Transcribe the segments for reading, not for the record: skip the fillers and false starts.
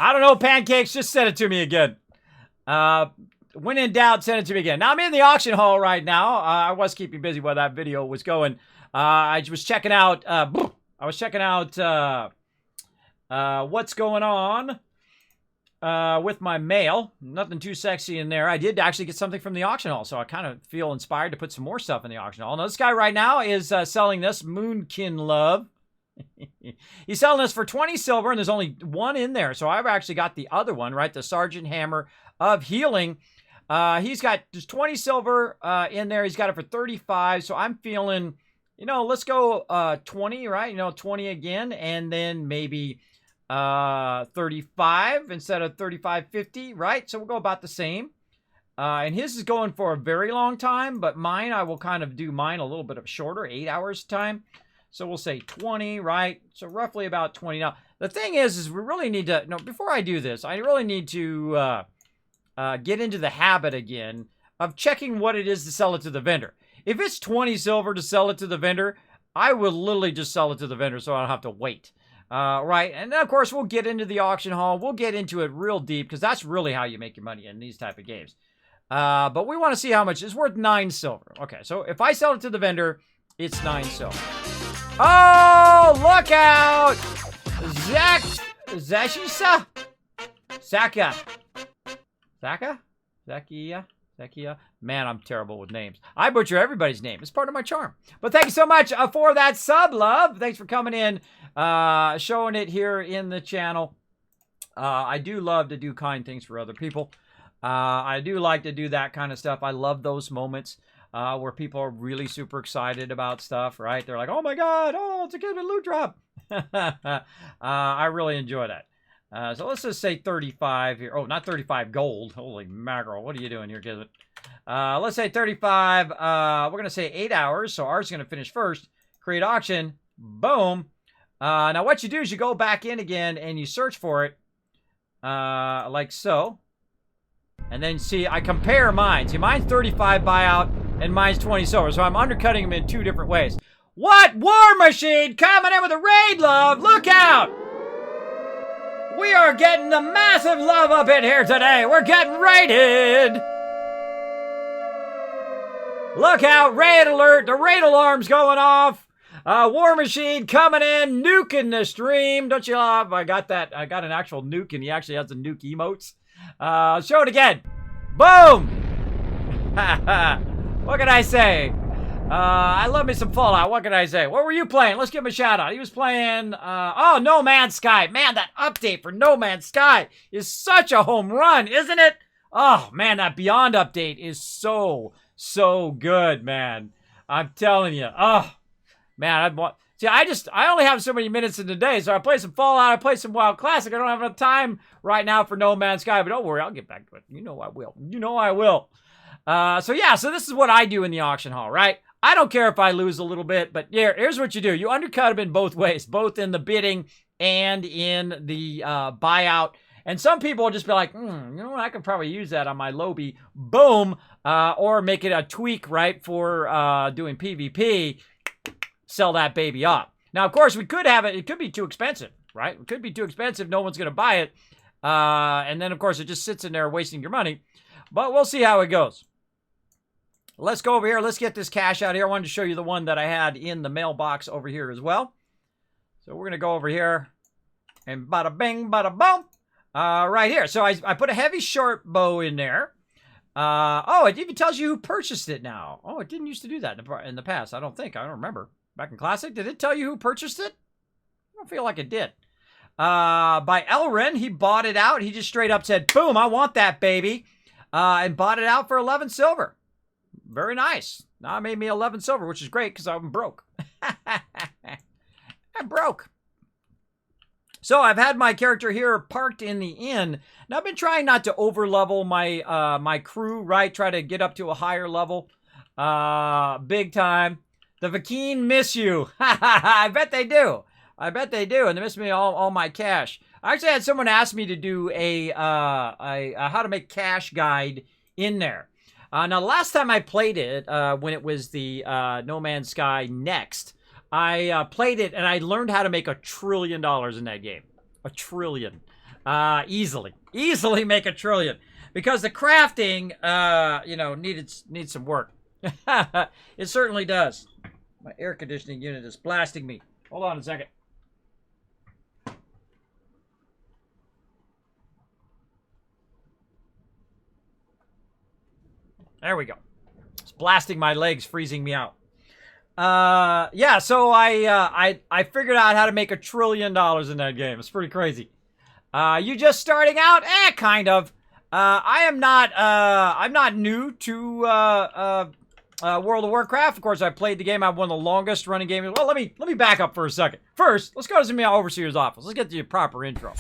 I don't know, Pancakes. Just send it to me again. When in doubt, send it to me again. Now, I'm in the auction hall right now. I was keeping busy while that video was going. I was checking out... what's going on with my mail. Nothing too sexy in there. I did actually get something from the auction hall, so I kind of feel inspired to put some more stuff in the auction hall. Now, this guy right now is selling this Moonkin Love. He's selling this for 20 silver, and there's only one in there. So I've actually got the other one, right? The Sergeant Hammer of Healing. He's got just 20 silver in there. He's got it for 35. So I'm feeling, you know, let's go 20, right? You know, 20 again, and then maybe 35 instead of 35.50, right? So we'll go about the same. And his is going for a very long time, but mine, I will kind of do mine a little bit of shorter, 8 hours time. So we'll say 20, right? So roughly about 20. Now, the thing is we really need to, no, before I do this, I really need to get into the habit again of checking what it is to sell it to the vendor. If it's 20 silver to sell it to the vendor, I will literally just sell it to the vendor so I don't have to wait. Right? And then, of course, we'll get into the auction hall. We'll get into it real deep because that's really how you make your money in these type of games. But we want to see how much. It's worth 9 silver. Okay, so if I sell it to the vendor, it's 9 silver. Oh, look out! Zashisa? Zakia? Man, I'm terrible with names. I butcher everybody's name. It's part of my charm. But thank you so much for that sub, love. Thanks for coming in, showing it here in the channel. I do love to do kind things for other people. I do like to do that kind of stuff. I love those moments where people are really super excited about stuff, right? They're like, oh my God, oh, it's a Kismet loot drop. I really enjoy that. So let's just say 35 here. Oh, not 35 gold. Holy mackerel. What are you doing here, Kismet? Let's say 35. We're going to say 8 hours. So ours is going to finish first. Create auction. Boom. Now what you do is you go back in again and you search for it. Like so. And then see, I compare mine. See, mine's 35 buyout and mine's 20 silver. So I'm undercutting them in 2 different ways. What? War Machine coming in with a raid, love. Look out. We are getting the massive love up in here today. We're getting raided. Look out, raid alert. The raid alarm's going off. War Machine coming in, nuking the stream. Don't you love? I got that. I got an actual nuke, and he actually has the nuke emotes. Show it again. Boom. What can I say? I love me some Fallout. What can I say? What were you playing? Let's give him a shout out. He was playing, oh, No Man's Sky. Man, that update for No Man's Sky is such a home run, isn't it? Oh, man, that Beyond update is so good, man. I'm telling you. Oh, man, I only have so many minutes in the day, so I play some Fallout, I play some Warcraft Classic. I don't have enough time right now for No Man's Sky, but don't worry, I'll get back to it. You know I will. You know I will. So this is what I do in the auction hall, right? I don't care if I lose a little bit, but here's what you do. You undercut them in both ways, both in the bidding and in the buyout. And some people will just be like, you know what, I could probably use that on my lobby. Boom. Or make it a tweak, right, for doing PvP. Sell that baby up. Now, of course, we could have it. It could be too expensive, right? It could be too expensive. No one's going to buy it. And then, of course, it just sits in there wasting your money. But we'll see how it goes. Let's go over here. Let's get this cash out here. I wanted to show you the one that I had in the mailbox over here as well. So we're going to go over here. And bada bing, bada boom. Right here. So I put a heavy short bow in there. Oh, it even tells you who purchased it now. Oh, it didn't used to do that in the past. I don't think. I don't remember. Back in Classic, did it tell you who purchased it? I don't feel like it did. By Elrin, he bought it out. He just straight up said, boom, I want that baby. And bought it out for 11 silver. Very nice. Now it made me 11 silver, which is great because I'm broke. I'm broke. So I've had my character here parked in the inn. Now I've been trying not to over-level my my crew, right? Try to get up to a higher level. Big time. The Vakeen miss you. I bet they do. I bet they do. And they miss me all my cash. I actually had someone ask me to do a how to make cash guide in there. Now, last time I played it, when it was the No Man's Sky Next, I played it and I learned how to make $1 trillion in that game. $1 trillion. Easily make 1 trillion. Because the crafting, needs some work. It certainly does. My air conditioning unit is blasting me. Hold on a second. There we go. It's blasting my legs, freezing me out. Yeah, so I figured out how to make $1 trillion in that game. It's pretty crazy. You just starting out? Kind of. I'm not new to World of Warcraft. Of course, I played the game. I'm one of the longest running games. Well, let me back up for a second. First, let's go to my overseer's office. Let's get to your proper intro.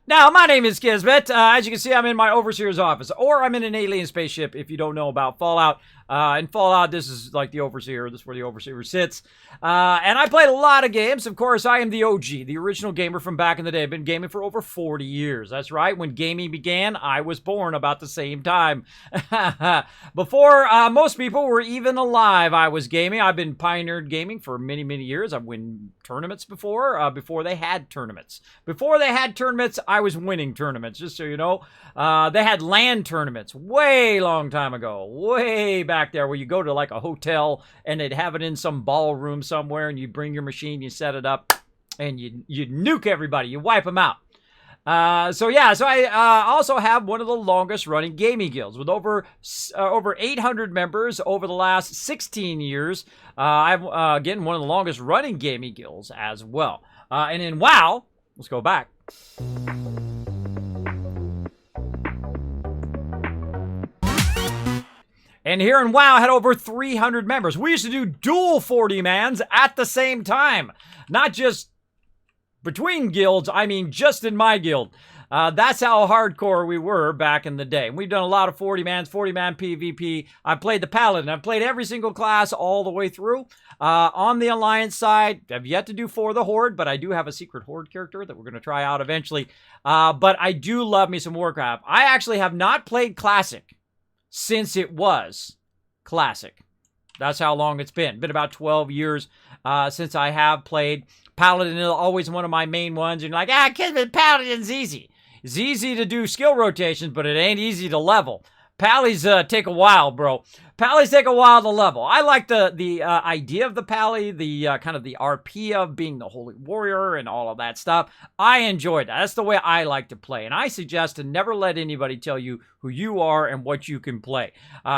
Now, my name is Kismet. As you can see, I'm in my overseer's office, or I'm in an alien spaceship if you don't know about Fallout. In Fallout, this is like the overseer. This is where the overseer sits. And I played a lot of games. Of course, I am the OG, the original gamer from back in the day. I've been gaming for over 40 years. That's right. When gaming began, I was born about the same time. Before most people were even alive, I was gaming. I've been pioneered gaming for many, many years. I've won tournaments before they had tournaments. Before they had tournaments, I was winning tournaments, just so you know. They had LAN tournaments way long time ago, way back there, where you go to like a hotel and they'd have it in some ballroom somewhere, and you bring your machine, you set it up, and you nuke everybody, you wipe them out. So I also have one of the longest running gaming guilds with over 800 members over the last 16 years. I'm again one of the longest running gaming guilds as well. And in WoW, let's go back. And here in WoW, I had over 300 members. We used to do dual 40-mans at the same time. Not just between guilds, I mean just in my guild. That's how hardcore we were back in the day. We've done a lot of 40-mans, 40-man PvP. I played the Paladin. I've played every single class all the way through. On the Alliance side, I've yet to do For the Horde, but I do have a secret Horde character that we're going to try out eventually. But I do love me some Warcraft. I actually have not played Classic since it was Classic. That's how long it's been. Been about 12 years since I have played. Paladin is always one of my main ones. And you're like, Kismet, Paladin's easy. It's easy to do skill rotations, but it ain't easy to level. Pallies take a while, bro. Pallies take a while to level. I like the idea of the Pally, the kind of the RP of being the Holy Warrior and all of that stuff. I enjoyed that. That's the way I like to play. And I suggest to never let anybody tell you who you are and what you can play.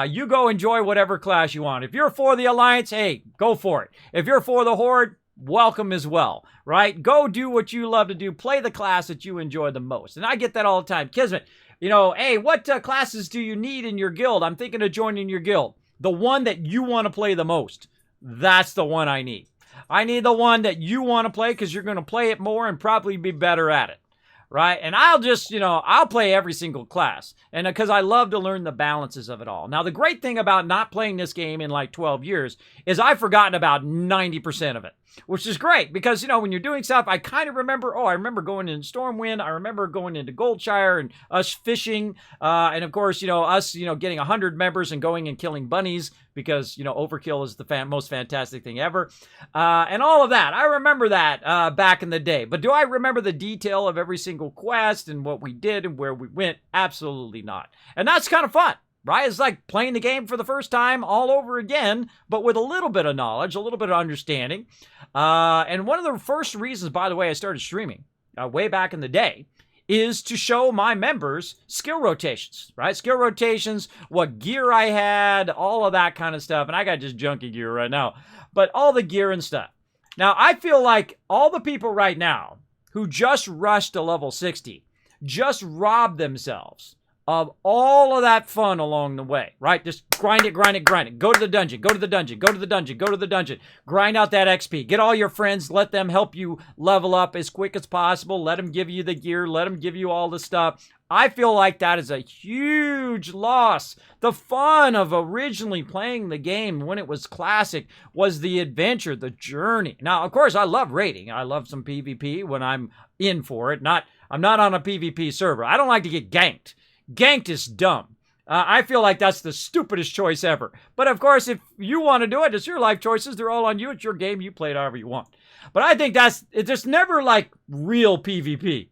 You go enjoy whatever class you want. If you're for the Alliance, hey, go for it. If you're for the Horde, welcome as well, right? Go do what you love to do. Play the class that you enjoy the most. And I get that all the time. Kismet, hey, what classes do you need in your guild? I'm thinking of joining your guild. The one that you want to play the most. That's the one I need. I need the one that you want to play because you're going to play it more and probably be better at it. Right? And I'll just, I'll play every single class. And because I love to learn the balances of it all. Now, the great thing about not playing this game in like 12 years is I've forgotten about 90% of it. Which is great because, when you're doing stuff, I kind of remember, I remember going into Stormwind. I remember going into Goldshire and us fishing. And of course, us, getting 100 members and going and killing bunnies because, overkill is the most fantastic thing ever. And all of that. I remember that back in the day. But do I remember the detail of every single quest and what we did and where we went? Absolutely not. And that's kind of fun. Right? It's like playing the game for the first time all over again, but with a little bit of knowledge, a little bit of understanding. And one of the first reasons, by the way, I started streaming way back in the day is to show my members skill rotations, right? Skill rotations, what gear I had, all of that kind of stuff. And I got just junky gear right now, but all the gear and stuff. Now, I feel like all the people right now who just rushed to level 60 just robbed themselves of all of that fun along the way, right? Just grind it. Go to the dungeon, go to the dungeon. Grind out that XP. Get all your friends. Let them help you level up as quick as possible. Let them give you the gear. Let them give you all the stuff. I feel like that is a huge loss. The fun of originally playing the game when it was Classic was the adventure, the journey. Now, of course, I love raiding. I love some PvP when I'm in for it. I'm not on a PvP server. I don't like to get ganked. Ganked is dumb. I feel like that's the stupidest choice ever. But of course, if you want to do it, it's your life choices. They're all on you. It's your game. You play it however you want. But I think it's just never like real PvP,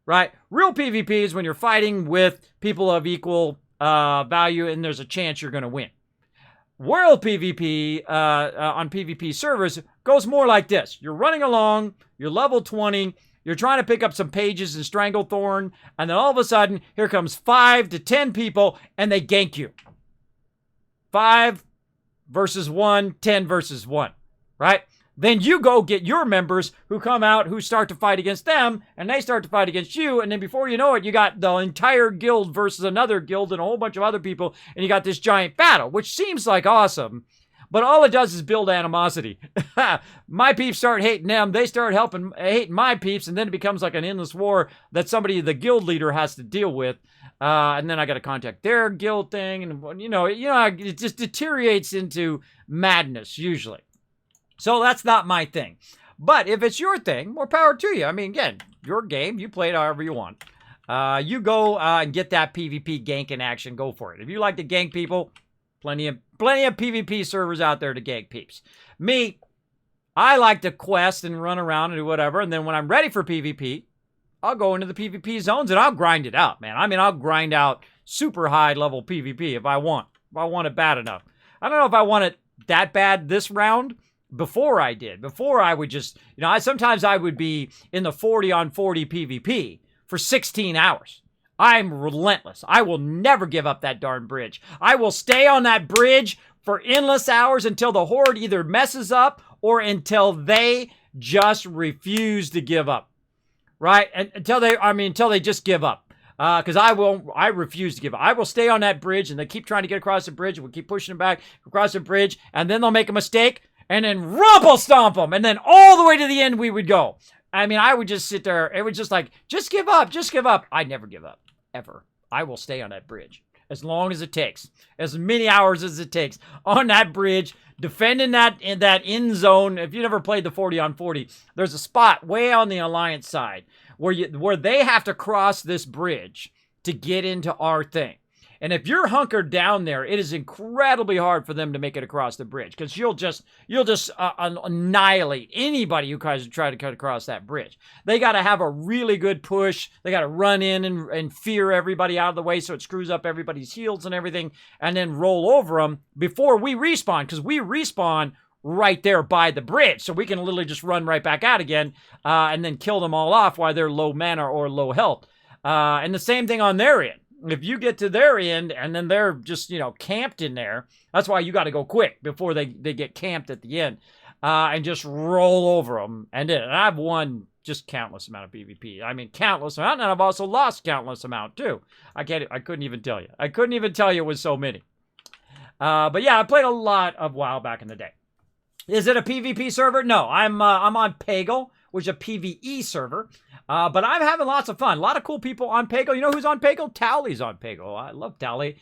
right? Real PvP is when you're fighting with people of equal value and there's a chance you're going to win. World PvP on PvP servers goes more like this. You're running along, you're level 20, you're trying to pick up some pages in Stranglethorn, and then all of a sudden, here comes 5 to 10 people, and they gank you. 5 versus 1, 10 versus 1, right? Then you go get your members who come out, who start to fight against them, and they start to fight against you, and then before you know it, you got the entire guild versus another guild and a whole bunch of other people, and you got this giant battle, which seems like awesome, but all it does is build animosity. My peeps start hating them, they start hating my peeps, and then it becomes like an endless war that the guild leader has to deal with, and then I got to contact their guild thing, and it just deteriorates into madness usually. So that's not my thing. But if it's your thing, more power to you. I mean, again, your game, you play it however you want. You go and get that PvP gank in action, go for it. If you like to gank people, plenty of PvP servers out there to gank peeps. Me, I like to quest and run around and do whatever, and then when I'm ready for PvP, I'll go into the PvP zones and I'll grind it out, man. I mean, I'll grind out super high level PvP if I want it bad enough. I don't know if I want it that bad this round. Before I would just, sometimes I would be in the 40 on 40 PvP for 16 hours. I'm relentless. I will never give up that darn bridge. I will stay on that bridge for endless hours until the horde either messes up or until they just refuse to give up. Right? And until they just give up. Because I refuse to give up. I will stay on that bridge and they keep trying to get across the bridge and we'll keep pushing them back across the bridge and then they'll make a mistake. And then rumple stomp them. And then all the way to the end we would go. I mean, I would just sit there. It was just like, just give up. Just give up. I never give up. Ever. I will stay on that bridge. As long as it takes. As many hours as it takes. On that bridge. Defending that end zone. If you never played the 40 on 40. There's a spot way on the Alliance side. Where they have to cross this bridge. To get into our thing. And if you're hunkered down there, it is incredibly hard for them to make it across the bridge because you'll just annihilate anybody who tries to try to cut across that bridge. They got to have a really good push. They got to run in and fear everybody out of the way so it screws up everybody's heals and everything, and then roll over them before we respawn because we respawn right there by the bridge, so we can literally just run right back out again and then kill them all off while they're low mana or low health. And the same thing on their end. If you get to their end and then they're just, camped in there, that's why you got to go quick before they get camped at the end and just roll over them. And I've won just countless amount of PvP. I mean, countless amount, and I've also lost countless amount too. I couldn't even tell you. I couldn't even tell you it was so many. But yeah, I played a lot of WoW back in the day. Is it a PvP server? No, I'm on Pagle, which is a PvE server. But I'm having lots of fun. A lot of cool people on Pagle. You know who's on Pagle? Towley's on Pagle. I love Towley.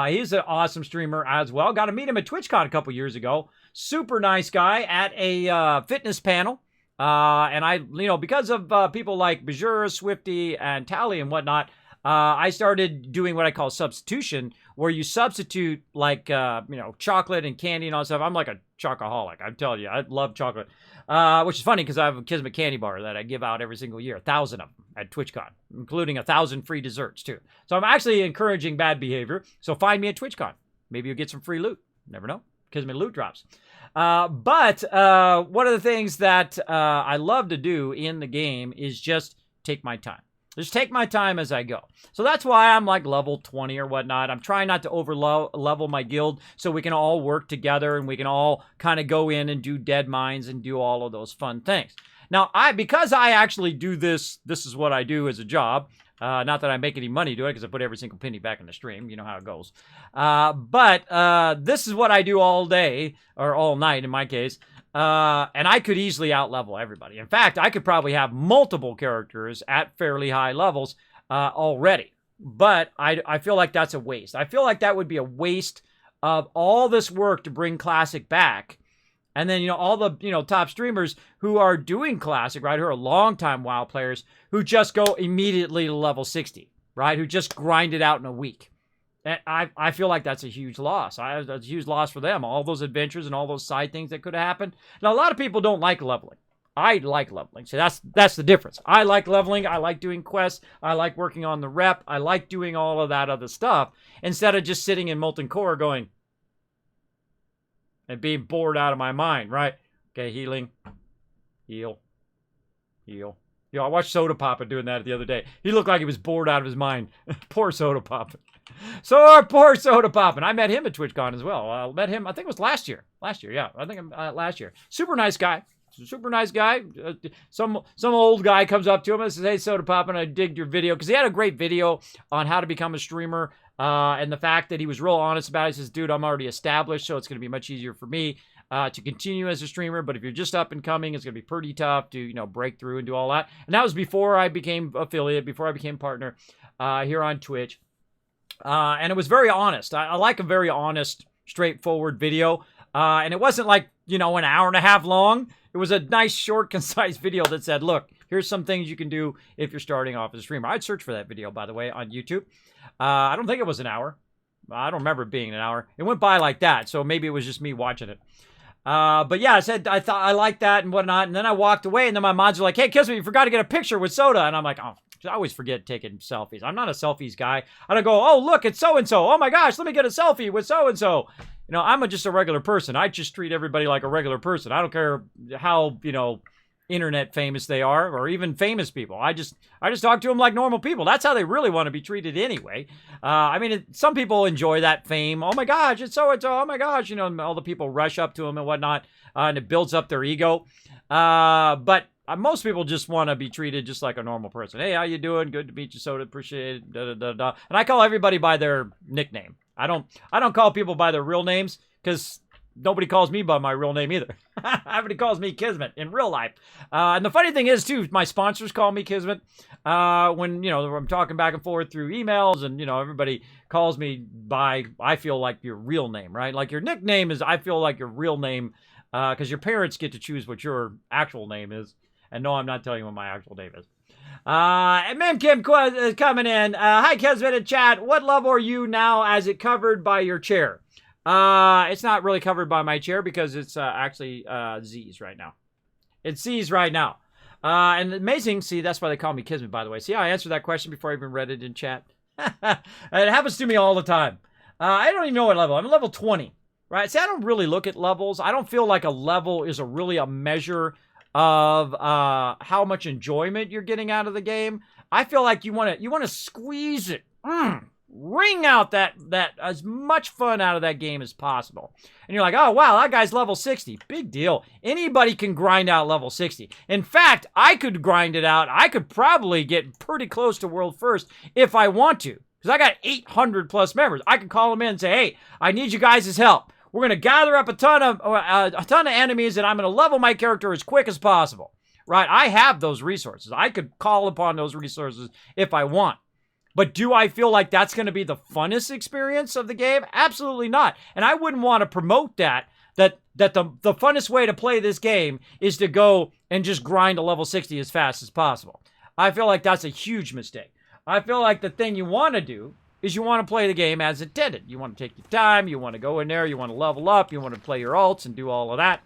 He's an awesome streamer as well. Got to meet him at TwitchCon a couple years ago. Super nice guy at a fitness panel. And I, because of people like Bajur, Swifty, and Towley and whatnot, I started doing what I call substitution, where you substitute like, chocolate and candy and all that stuff. I'm like a chocoholic. I'm telling you, I love chocolate. Which is funny because I have a Kismet candy bar that I give out every single year, 1,000 of them at TwitchCon, including 1,000 free desserts too. So I'm actually encouraging bad behavior. So find me at TwitchCon. Maybe you'll get some free loot. Never know. Kismet loot drops. But one of the things that I love to do in the game is just take my time. Just take my time as I go. So that's why I'm like level 20 or whatnot. I'm trying not to over level my guild so we can all work together and we can all kind of go in and do dead mines and do all of those fun things. Now, because I actually do this is what I do as a job. Not that I make any money doing it because I put every single penny back in the stream. You know how it goes. But this is what I do all day or all night in my case. And I could easily out-level everybody. In fact, I could probably have multiple characters at fairly high levels already. But I feel like that's a waste. I feel like that would be a waste of all this work to bring Classic back. And then, all the, top streamers who are doing Classic, right, who are long-time WoW players, who just go immediately to level 60, right, who just grind it out in a week. And I feel like that's a huge loss. That's a huge loss for them. All those adventures and all those side things that could have happened. Now, a lot of people don't like leveling. I like leveling. So that's the difference. I like leveling. I like doing quests. I like working on the rep. I like doing all of that other stuff instead of just sitting in Molten Core going and being bored out of my mind, right? Okay, healing. Heal. Heal. You know, I watched Soda Papa doing that the other day. He looked like he was bored out of his mind. Poor Soda Papa. So our poor Soda Papa. And I met him at TwitchCon as well. I met him, I think it was last year. Last year, yeah. I think last year. Super nice guy. Super nice guy. Some old guy comes up to him and says, "Hey, Soda Papa, and I digged your video." Because he had a great video on how to become a streamer. And the fact that he was real honest about it. He says, "Dude, I'm already established, so it's going to be much easier for me to continue as a streamer. But if you're just up and coming, it's going to be pretty tough to, you know, break through and do all that." And that was before I became affiliate, before I became partner here on Twitch. And it was very honest. I like a very honest, straightforward video. And it wasn't like, you know, an hour and a half long. It was a nice, short, concise video that said, look, here's some things you can do if you're starting off as a streamer. I'd search for that video, by the way, on YouTube. I don't think it was an hour. I don't remember it being an hour. It went by like that, so maybe it was just me watching it. But yeah, I thought I liked that and whatnot. And then I walked away, and then my mods were like, "Hey, Kismet, you forgot to get a picture with Soda." And I'm like, oh, I always forget taking selfies. I'm not a selfies guy. I don't go, "Oh, look, it's so-and-so. Oh my gosh, let me get a selfie with so-and-so." You know, I'm just a regular person. I just treat everybody like a regular person. I don't care how, you know, internet famous they are, or even famous people. I just talk to them like normal people. That's how they really want to be treated anyway. I mean, some people enjoy that fame. Oh my gosh, it's so-and-so. Oh my gosh, you know, all the people rush up to them and whatnot, and it builds up their ego. But most people just want to be treated just like a normal person. "Hey, how you doing? Good to meet you, Soda. Appreciate it." Da, da, da, da. And I call everybody by their nickname. I don't call people by their real names, because nobody calls me by my real name either. Everybody calls me Kismet in real life. And the funny thing is, too, my sponsors call me Kismet. When, you know, I'm talking back and forth through emails, and, you know, everybody calls me by, I feel like, your real name, right? Like your nickname is, I feel like, your real name, because your parents get to choose what your actual name is. And no, I'm not telling you what my actual name is. And Mim Kim is coming in. "Hi, Kismet in chat. What level are you now as it covered by your chair?" It's not really covered by my chair because it's actually Z's right now. It's Z's right now. And amazing, see, that's why they call me Kismet, by the way. See how I answered that question before I even read it in chat? It happens to me all the time. I don't even know what level. I'm level 20, right? See, I don't really look at levels. I don't feel like a level is really a measure of how much enjoyment you're getting out of the game. I feel like you want to squeeze it, wring out that as much fun out of that game as possible. And you're like, "Oh wow, that guy's level 60. Big deal. Anybody can grind out level 60. In fact, I could grind it out. I could probably get pretty close to world first if I want to, because I got 800 plus members. I could call them in and say, "Hey, I need you guys' help. We're going to gather up a ton of enemies, and I'm going to level my character as quick as possible." Right? I have those resources. I could call upon those resources if I want. But do I feel like that's going to be the funnest experience of the game? Absolutely not. And I wouldn't want to promote that the funnest way to play this game is to go and just grind to level 60 as fast as possible. I feel like that's a huge mistake. I feel like the thing you want to do is you want to play the game as intended. You want to take your time. You want to go in there. You want to level up. You want to play your alts and do all of that.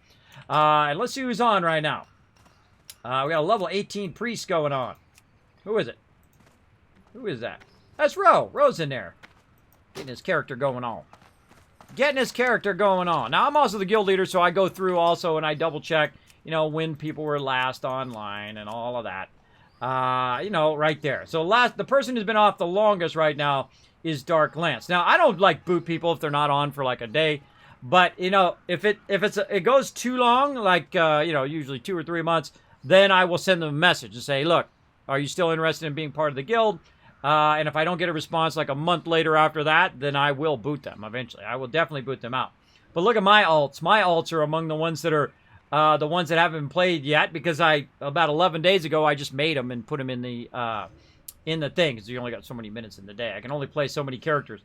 And let's see who's on right now. We got a level 18 priest going on. Who is it? Who is that? That's Ro. Ro's in there. Getting his character going on. Getting his character going on. Now, I'm also the guild leader, so I go through also and I double check, you know, when people were last online and all of that. You know, right there. So the person who's been off the longest right now is Dark Lance. Now, I don't like boot people if they're not on for like a day, but you know, if it goes too long, like you know, usually 2 or 3 months, then I will send them a message and say, "Look, are you still interested in being part of the guild?" And if I don't get a response like a month later after that, then I will boot them eventually. I will definitely boot them out. But look at my alts. My alts are among the ones that are the ones that haven't been played yet, because about 11 days ago I just made them and put them in the thing, because you only got so many minutes in the day. I can only play so many characters.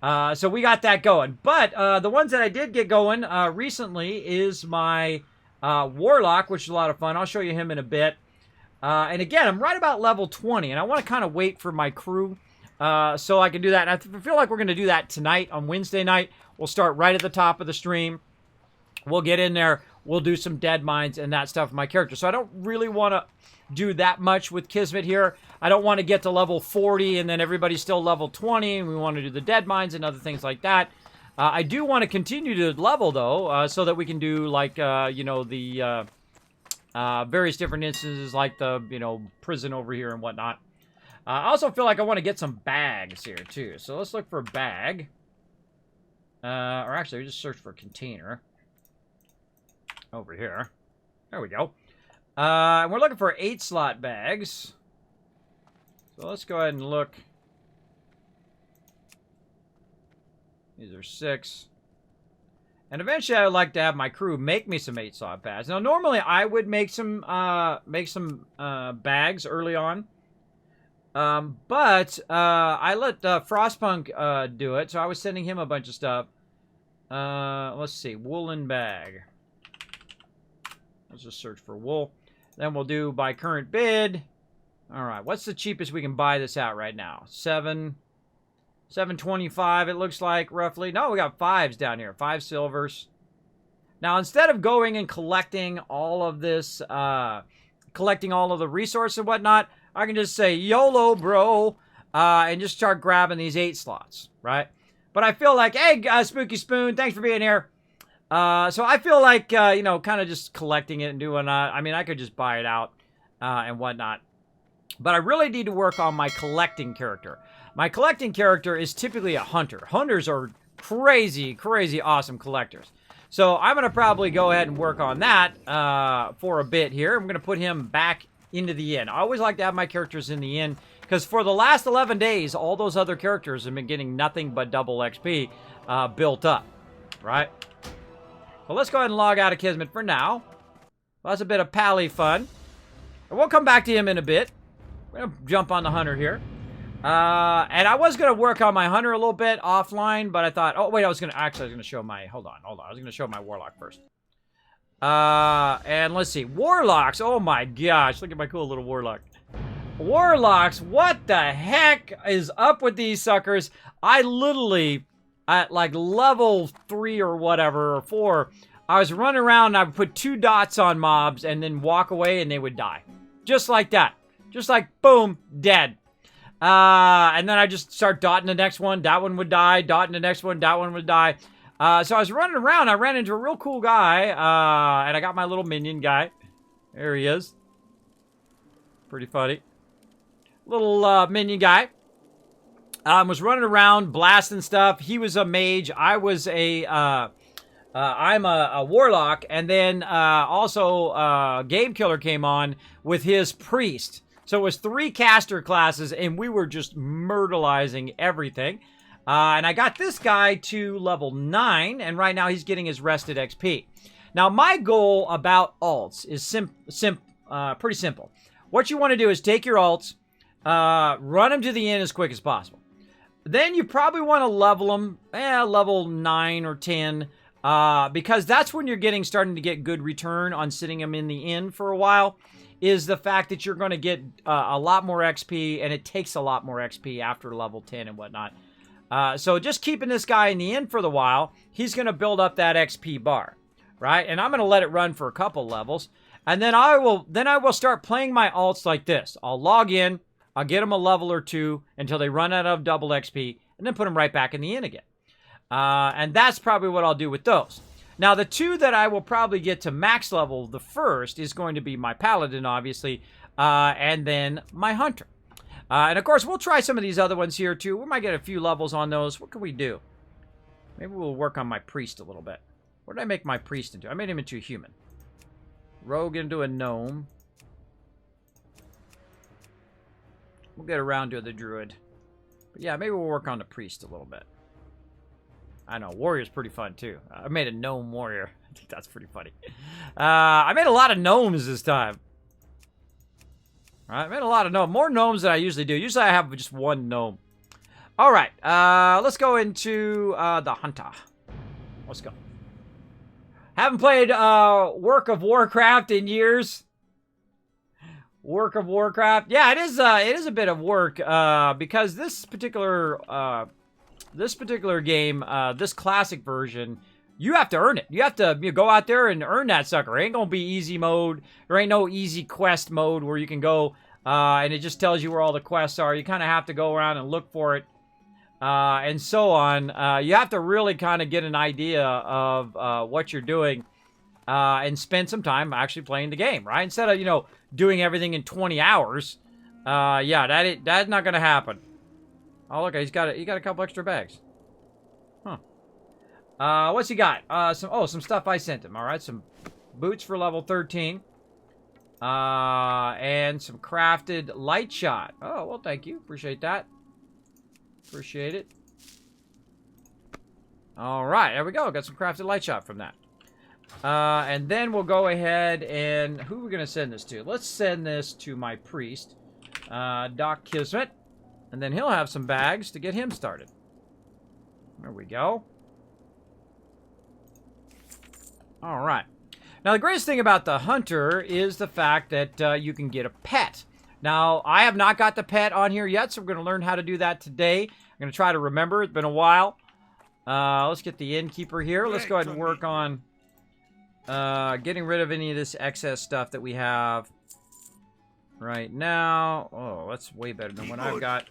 So we got that going. But the ones that I did get going recently is my Warlock, which is a lot of fun. I'll show you him in a bit. And again, I'm right about level 20, and I want to kind of wait for my crew so I can do that. And I feel like we're going to do that tonight on Wednesday night. We'll start right at the top of the stream. We'll get in there. We'll do some dead mines and that stuff with my character. So I don't really want to do that much with Kismet here. I don't want to get to level 40 and then everybody's still level 20 and we want to do the dead mines and other things like that. I do want to continue to level, though, so that we can do, like, you know, the various different instances, like the, you know, prison over here and whatnot. I also feel like I want to get some bags here, too. So let's look for a bag. Or actually, we just search for a container. Over here. There we go. And we're looking for 8-slot bags. So let's go ahead and look. These are 6. And eventually I would like to have my crew make me some 8-slot bags. Now normally I would make some bags early on. But I let Frostpunk do it. So I was sending him a bunch of stuff. Let's see. Woolen bag. Let's just search for wool. Then we'll do by current bid. Alright, what's the cheapest we can buy this out right now? $7.25 it looks like, roughly. No, we got 5s down here. 5 silvers. Now, instead of going and collecting all of this, collecting all of the resources and whatnot, I can just say, YOLO, bro, and just start grabbing these 8 slots, right? But I feel like, hey, Spooky Spoon, thanks for being here. So I feel like, you know, kind of just collecting it and doing, I mean, I could just buy it out and whatnot. But I really need to work on my collecting character. My collecting character is typically a hunter. Hunters are crazy, crazy awesome collectors. So I'm going to probably go ahead and work on that for a bit here. I'm going to put him back into the inn. I always like to have my characters in the inn because for the last 11 days, all those other characters have been getting nothing but double XP built up, right? Well, let's go ahead and log out of Kismet for now. Well, that's a bit of pally fun. And we'll come back to him in a bit. We're going to jump on the hunter here. And I was going to work on my hunter a little bit offline, but I thought, oh, wait, I was going to show my, hold on. I was going to show my warlock first. And let's see, warlocks. Oh my gosh, look at my cool little warlock. Warlocks, what the heck is up with these suckers? I literally, at like level 3 or whatever, or 4, I was running around and I would put 2 dots on mobs and then walk away and they would die. Just like that. Just like, boom, dead. And then I just start dotting the next one. That one would die. Dotting the next one. That one would die. So I was running around. I ran into a real cool guy. And I got my little minion guy. There he is. Pretty funny. Little minion guy. Was running around, blasting stuff. He was a mage. I was a... I'm a warlock. And then also Game Killer came on with his priest. So it was 3 caster classes, and we were just myrtleizing everything. And I got this guy to level 9, and right now he's getting his rested XP. Now, my goal about alts is pretty simple. What you want to do is take your alts, run them to the inn as quick as possible. Then you probably want to level them, level 9 or 10, because that's when you're starting to get good return on sitting them in the inn for a while. Is the fact that you're going to get a lot more XP, and it takes a lot more XP after level 10 and whatnot. So just keeping this guy in the inn for the while, he's going to build up that XP bar, right? And I'm going to let it run for a couple levels, and then I will start playing my alts like this. I'll log in, I'll get them a level or 2 until they run out of double XP, and then put them right back in the inn again. And that's probably what I'll do with those. Now, the 2 that I will probably get to max level the first is going to be my Paladin, obviously, and then my Hunter. And, of course, we'll try some of these other ones here, too. We might get a few levels on those. What can we do? Maybe we'll work on my Priest a little bit. What did I make my Priest into? I made him into a human. Rogue into a gnome. We'll get around to the Druid. But, yeah, maybe we'll work on the Priest a little bit. I know, warrior's pretty fun, too. I made a gnome warrior. I think that's pretty funny. I made a lot of gnomes this time. All right, I made a lot of gnomes. More gnomes than I usually do. Usually I have just 1 gnome. All right, let's go into the hunter. Let's go. Haven't played Work of Warcraft in years. Work of Warcraft. Yeah, it is a bit of work because this particular game, this classic version, you have to earn it. You have to go out there and earn that sucker. It ain't gonna be easy mode. There ain't no easy quest mode where you can go and it just tells you where all the quests are. You kind of have to go around and look for it and so on. You have to really kind of get an idea of what you're doing and spend some time actually playing the game, right? Instead of, doing everything in 20 hours. Yeah, that's not gonna happen. Oh, look, he got a couple extra bags. Huh. What's he got? Some stuff I sent him. All right, some boots for level 13. And some crafted light shot. Oh, well, thank you. Appreciate that. Appreciate it. All right, there we go. Got some crafted light shot from that. And then we'll go ahead and... Who are we going to send this to? Let's send this to my priest, Doc Kismet. And then he'll have some bags to get him started. There we go. All right. Now, the greatest thing about the hunter is the fact that you can get a pet. Now, I have not got the pet on here yet, so we're going to learn how to do that today. I'm going to try to remember. It's been a while. Let's get the innkeeper here. Let's go ahead and work on getting rid of any of this excess stuff that we have right now. Oh, that's way better than what I've got.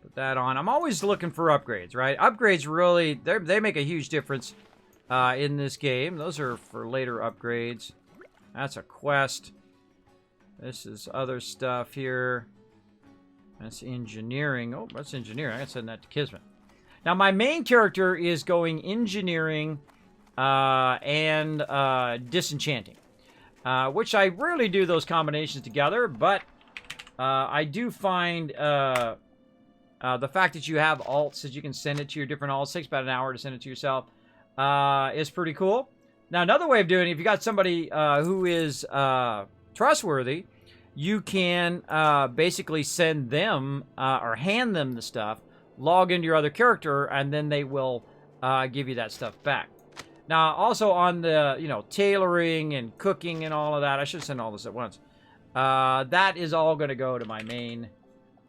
Put that on. I'm always looking for upgrades, right? Upgrades really, they make a huge difference in this game. Those are for later upgrades. That's a quest. This is other stuff here. That's engineering. Oh, that's engineering. I gotta send that to Kismet. Now, my main character is going engineering and disenchanting, which I rarely do those combinations together, but I do find the fact that you have alts, that you can send it to your different alts, takes about an hour to send it to yourself, is pretty cool. Now, another way of doing it, if you got somebody who is trustworthy, you can basically send them or hand them the stuff, log into your other character, and then they will give you that stuff back. Now, also on the, tailoring and cooking and all of that, I should send all this at once. That is all going to go to my main,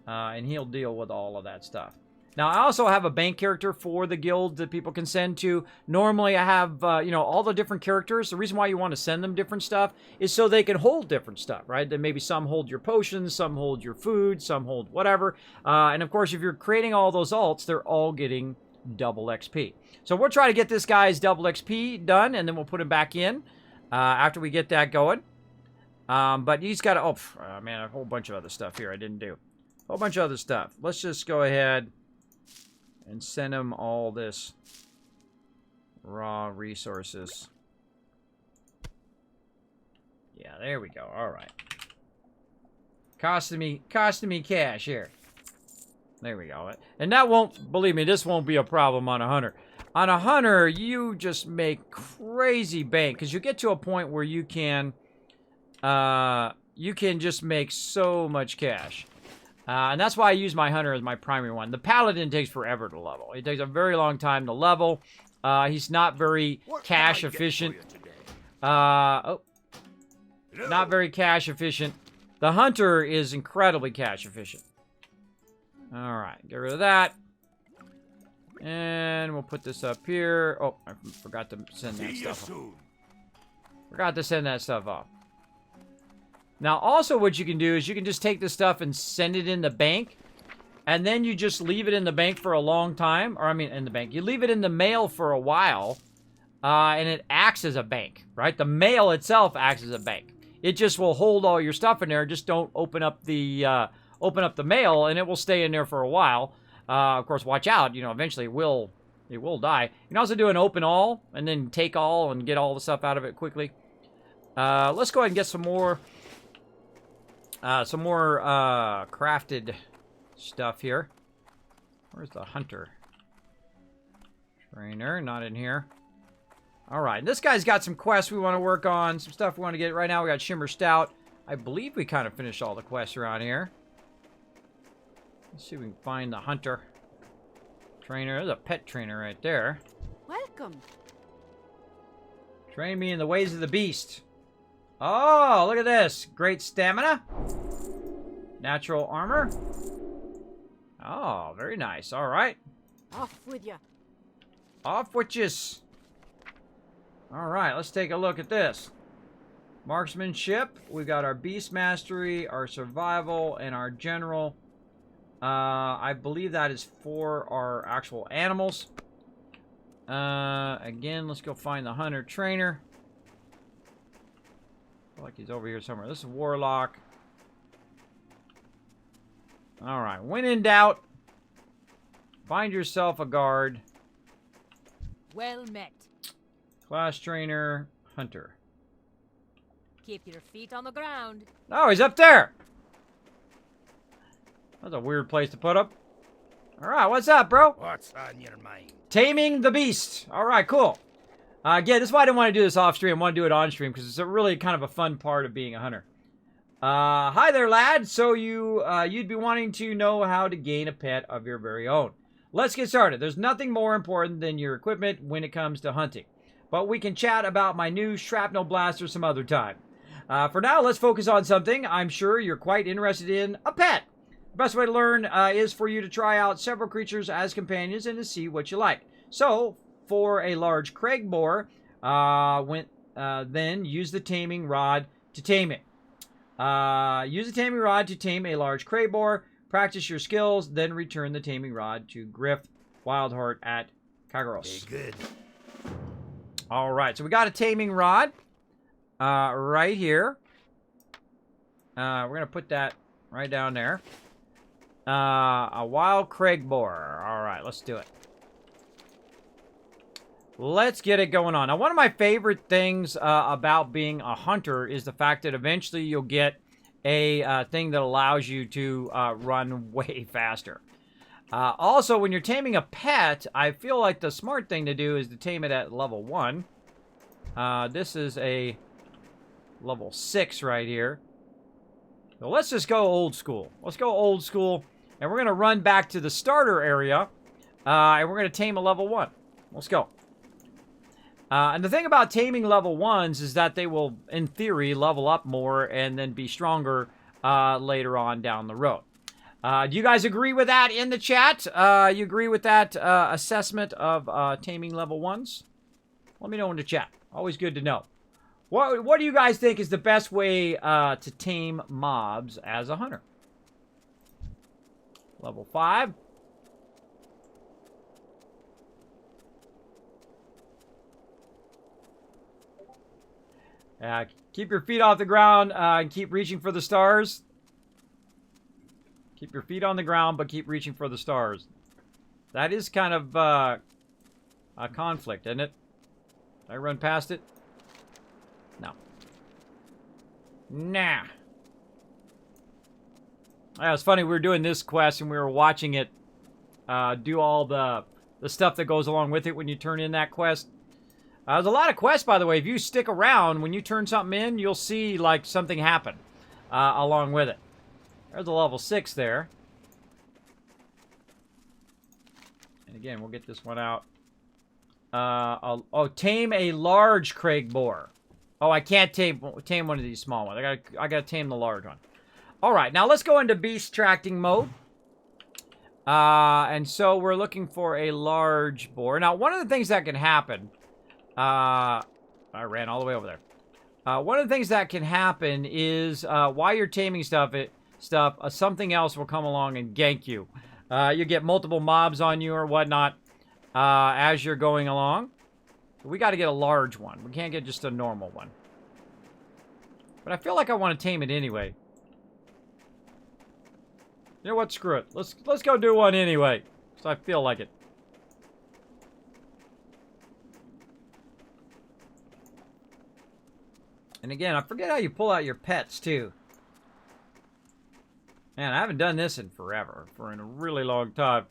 and he'll deal with all of that stuff. Now, I also have a bank character for the guild that people can send to. Normally, I have, all the different characters. The reason why you want to send them different stuff is so they can hold different stuff, right? Then maybe some hold your potions, some hold your food, some hold whatever. And, of course, if you're creating all those alts, they're all getting double XP. So we'll try to get this guy's double XP done, and then we'll put him back in after we get that going. But he's got a whole bunch of other stuff here I didn't do. A whole bunch of other stuff. Let's just go ahead and send him all this raw resources. Yeah, there we go. All right. Costing me cash here. There we go. And that won't, believe me, this won't be a problem on a hunter. On a hunter, you just make crazy bank, because you get to a point where you can just make so much cash. And that's why I use my hunter as my primary one. The paladin takes forever to level. It takes a very long time to level. He's not very cash efficient. Not very cash efficient. The hunter is incredibly cash efficient. All right, get rid of that. And we'll put this up here. Oh, I forgot to send that stuff off. Forgot to send that stuff off. Now, also what you can do is you can just take this stuff and send it in the bank. And then you just leave it in the bank for a long time. Or, I mean, in the bank. You leave it in the mail for a while. And it acts as a bank, right? The mail itself acts as a bank. It just will hold all your stuff in there. Just don't open up the mail, and it will stay in there for a while. Of course, watch out. Eventually it will die. You can also do an open all, and then take all and get all the stuff out of it quickly. Let's go ahead and get some more crafted stuff here. Where's the hunter? Trainer, not in here. All right, this guy's got some quests we want to work on, some stuff we want to get. Right now we got Shimmer Stout. I believe we kind of finished all the quests around here. Let's see if we can find the hunter. Trainer, there's a pet trainer right there. Welcome. Train me in the ways of the beast. Oh, look at this. Great stamina. Natural armor. Oh, very nice. All right. Off with you. Off with yous. All right, let's take a look at this. Marksmanship. We've got our beast mastery, our survival, and our general. I believe that is for our actual animals. Again, let's go find the hunter trainer. I feel like he's over here somewhere. This is warlock. All right, when in doubt, find yourself a guard. Well met. Class trainer, hunter. Keep your feet on the ground. Oh, he's up there. That's a weird place to put him. All right, what's up, bro? What's on your mind? Taming the beast. All right, cool. Again, this is why I didn't want to do this off stream. I want to do it on stream because it's a really kind of a fun part of being a hunter. Hi there, lad. So you'd be wanting to know how to gain a pet of your very own. Let's get started. There's nothing more important than your equipment when it comes to hunting. But we can chat about my new shrapnel blaster some other time. For now, let's focus on something I'm sure you're quite interested in, a pet. The best way to learn is for you to try out several creatures as companions and to see what you like. So, for a large crag boar, then use the taming rod to tame it. Use the taming rod to tame a large crag boar. Practice your skills, then return the taming rod to Griff Wildheart at Kagros. Very good. All right, so we got a taming rod right here. We're going to put that right down there. A wild crag boar. All right, let's do it. Let's get it going on. Now, one of my favorite things about being a hunter is the fact that eventually you'll get a thing that allows you to run way faster. Also, when you're taming a pet, I feel like the smart thing to do is to tame it at level 1. This is a level 6 right here. So let's just go old school. Let's go old school, and we're going to run back to the starter area, and we're going to tame a level 1. Let's go. And the thing about taming level 1s is that they will, in theory, level up more and then be stronger later on down the road. Do you guys agree with that in the chat? You agree with that assessment of taming level 1s? Let me know in the chat. Always good to know. What do you guys think is the best way to tame mobs as a hunter? Level 5. Keep your feet off the ground and keep reaching for the stars. Keep your feet on the ground, but keep reaching for the stars. That is kind of a conflict, isn't it? Did I run past it? No. Nah. Yeah, it's funny, we were doing this quest and we were watching it do all the stuff that goes along with it when you turn in that quest. There's a lot of quests, by the way. If you stick around, when you turn something in, you'll see, like, something happen along with it. There's a level 6 there. And again, we'll get this one out. Tame a large crag boar. Oh, I can't tame one of these small ones. I gotta tame the large one. All right, now let's go into beast tracking mode. And so we're looking for a large boar. Now, one of the things that can happen... I ran all the way over there. One of the things that can happen is while you're taming stuff, something else will come along and gank you. You get multiple mobs on you or whatnot as you're going along. We got to get a large one. We can't get just a normal one. But I feel like I want to tame it anyway. You know what? Screw it. Let's go do one anyway. So I feel like it. And again, I forget how you pull out your pets, too. Man, I haven't done this in forever. For a really long time.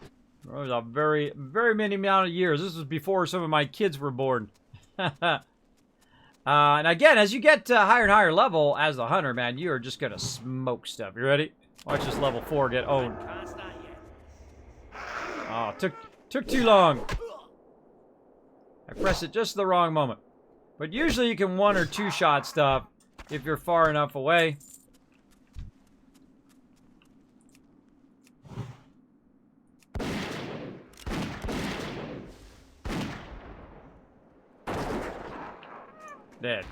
It was a very, very many amount of years. This was before some of my kids were born. And again, as you get to higher and higher level as a hunter, man, you are just going to smoke stuff. You ready? Watch this level 4 get owned. Oh, took too long. I pressed it just the wrong moment. But usually you can 1 or 2 shot stuff if you're far enough away. Dead.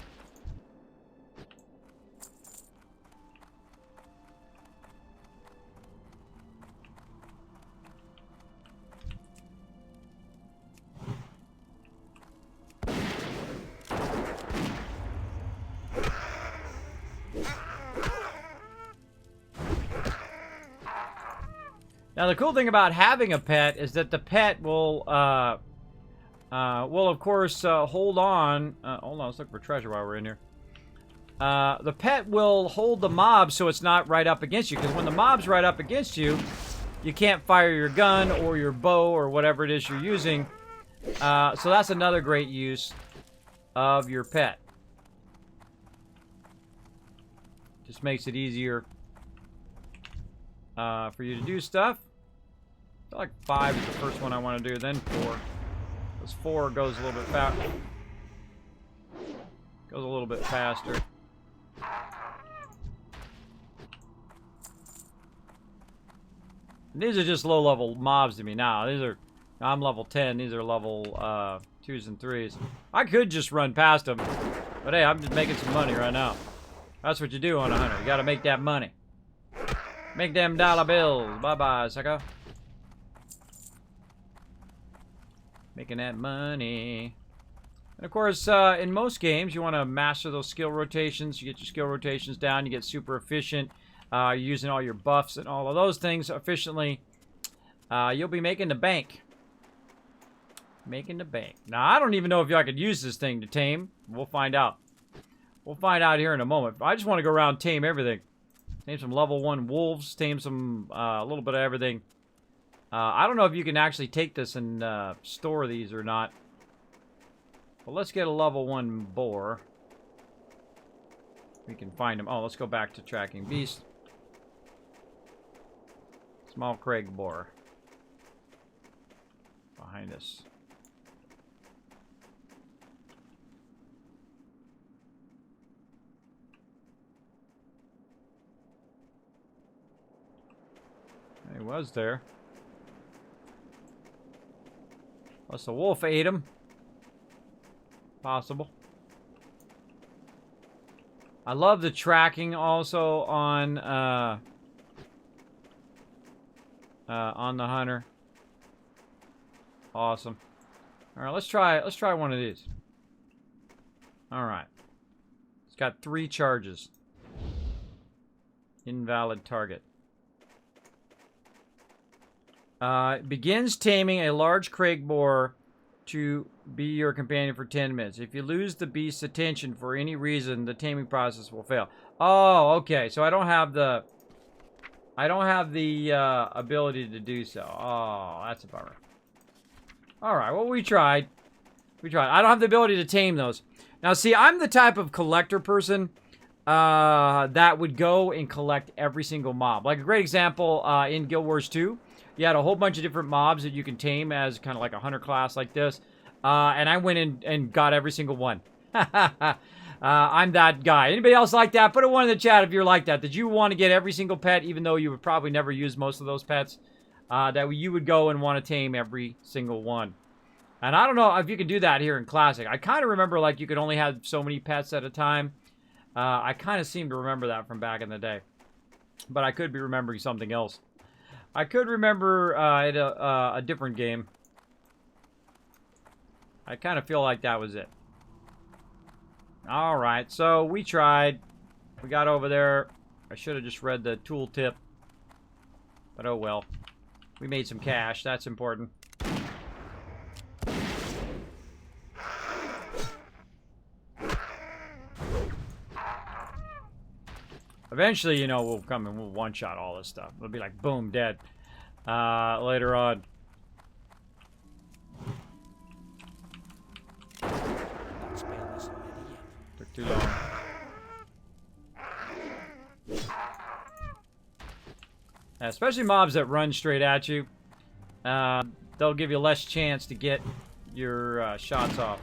Now the cool thing about having a pet is that the pet will of course hold on. Hold on, let's look for treasure while we're in here. The pet will hold the mob so it's not right up against you, because when the mob's right up against you, you can't fire your gun or your bow or whatever it is you're using. So that's another great use of your pet. Just makes it easier for you to do stuff. I feel like 5 is the first one I want to do, then 4. Because 4 goes a little bit faster. Goes a little bit faster. And these are just low-level mobs to me now. I'm level 10. These are level 2s and 3s. I could just run past them, but hey, I'm just making some money right now. That's what you do on a hunter. You gotta make that money. Make them dollar bills. Bye-bye, sucker. Making that money. And of course, in most games, you want to master those skill rotations. You get your skill rotations down. You get super efficient. You're using all your buffs and all of those things efficiently. You'll be making the bank. Making the bank. Now, I don't even know if I could use this thing to tame. We'll find out. We'll find out here in a moment. I just want to go around and tame everything. Tame some level 1 wolves. Tame some, a little bit of everything. I don't know if you can actually take this and store these or not. Well, let's get a level 1 boar. We can find them. Oh, let's go back to tracking beast. Small Craig boar. Behind us. He was there. Unless the wolf ate him. Possible. I love the tracking also on the hunter. Awesome. All right, let's try one of these. All right. It's got 3 charges. Invalid target. Begins taming a large Craig boar to be your companion for 10 minutes. If you lose the beast's attention for any reason, the taming process will fail. Oh, okay. So I don't have the ability to do so. Oh, that's a bummer. All right. Well, we tried. We tried. I don't have the ability to tame those. Now, see, I'm the type of collector person that would go and collect every single mob. Like a great example in Guild Wars 2. You had a whole bunch of different mobs that you can tame as kind of like a hunter class like this. And I went in and got every single one. I'm that guy. Anybody else like that? Put a 1 in the chat if you're like that. Did you want to get every single pet, even though you would probably never use most of those pets? That you would go and want to tame every single one. And I don't know if you can do that here in Classic. I kind of remember like you could only have so many pets at a time. I kind of seem to remember that from back in the day. But I could be remembering something else. I could remember a different game. I kind of feel like that was it. Alright, so we tried. We got over there. I should have just read the tooltip. But oh well. We made some cash. That's important. Eventually, you know, we'll come and we'll one-shot all this stuff. It'll be like, boom, dead. Later on. Took too long. Especially mobs that run straight at you. They'll give you less chance to get your shots off.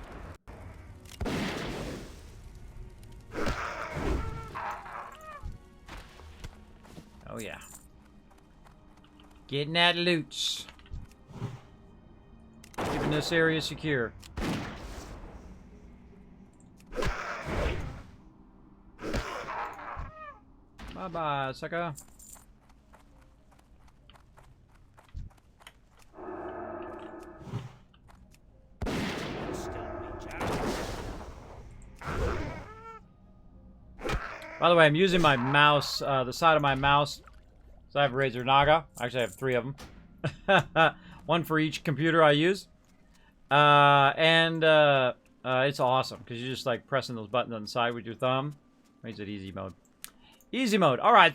Oh, yeah. Getting that loot. Keeping this area secure. Bye-bye, sucker. By the way, I'm using my mouse, the side of my mouse. So I have Razer Naga. Actually, I have 3 of them. One for each computer I use. It's awesome because you're just like pressing those buttons on the side with your thumb. Makes it easy mode. Easy mode. All right.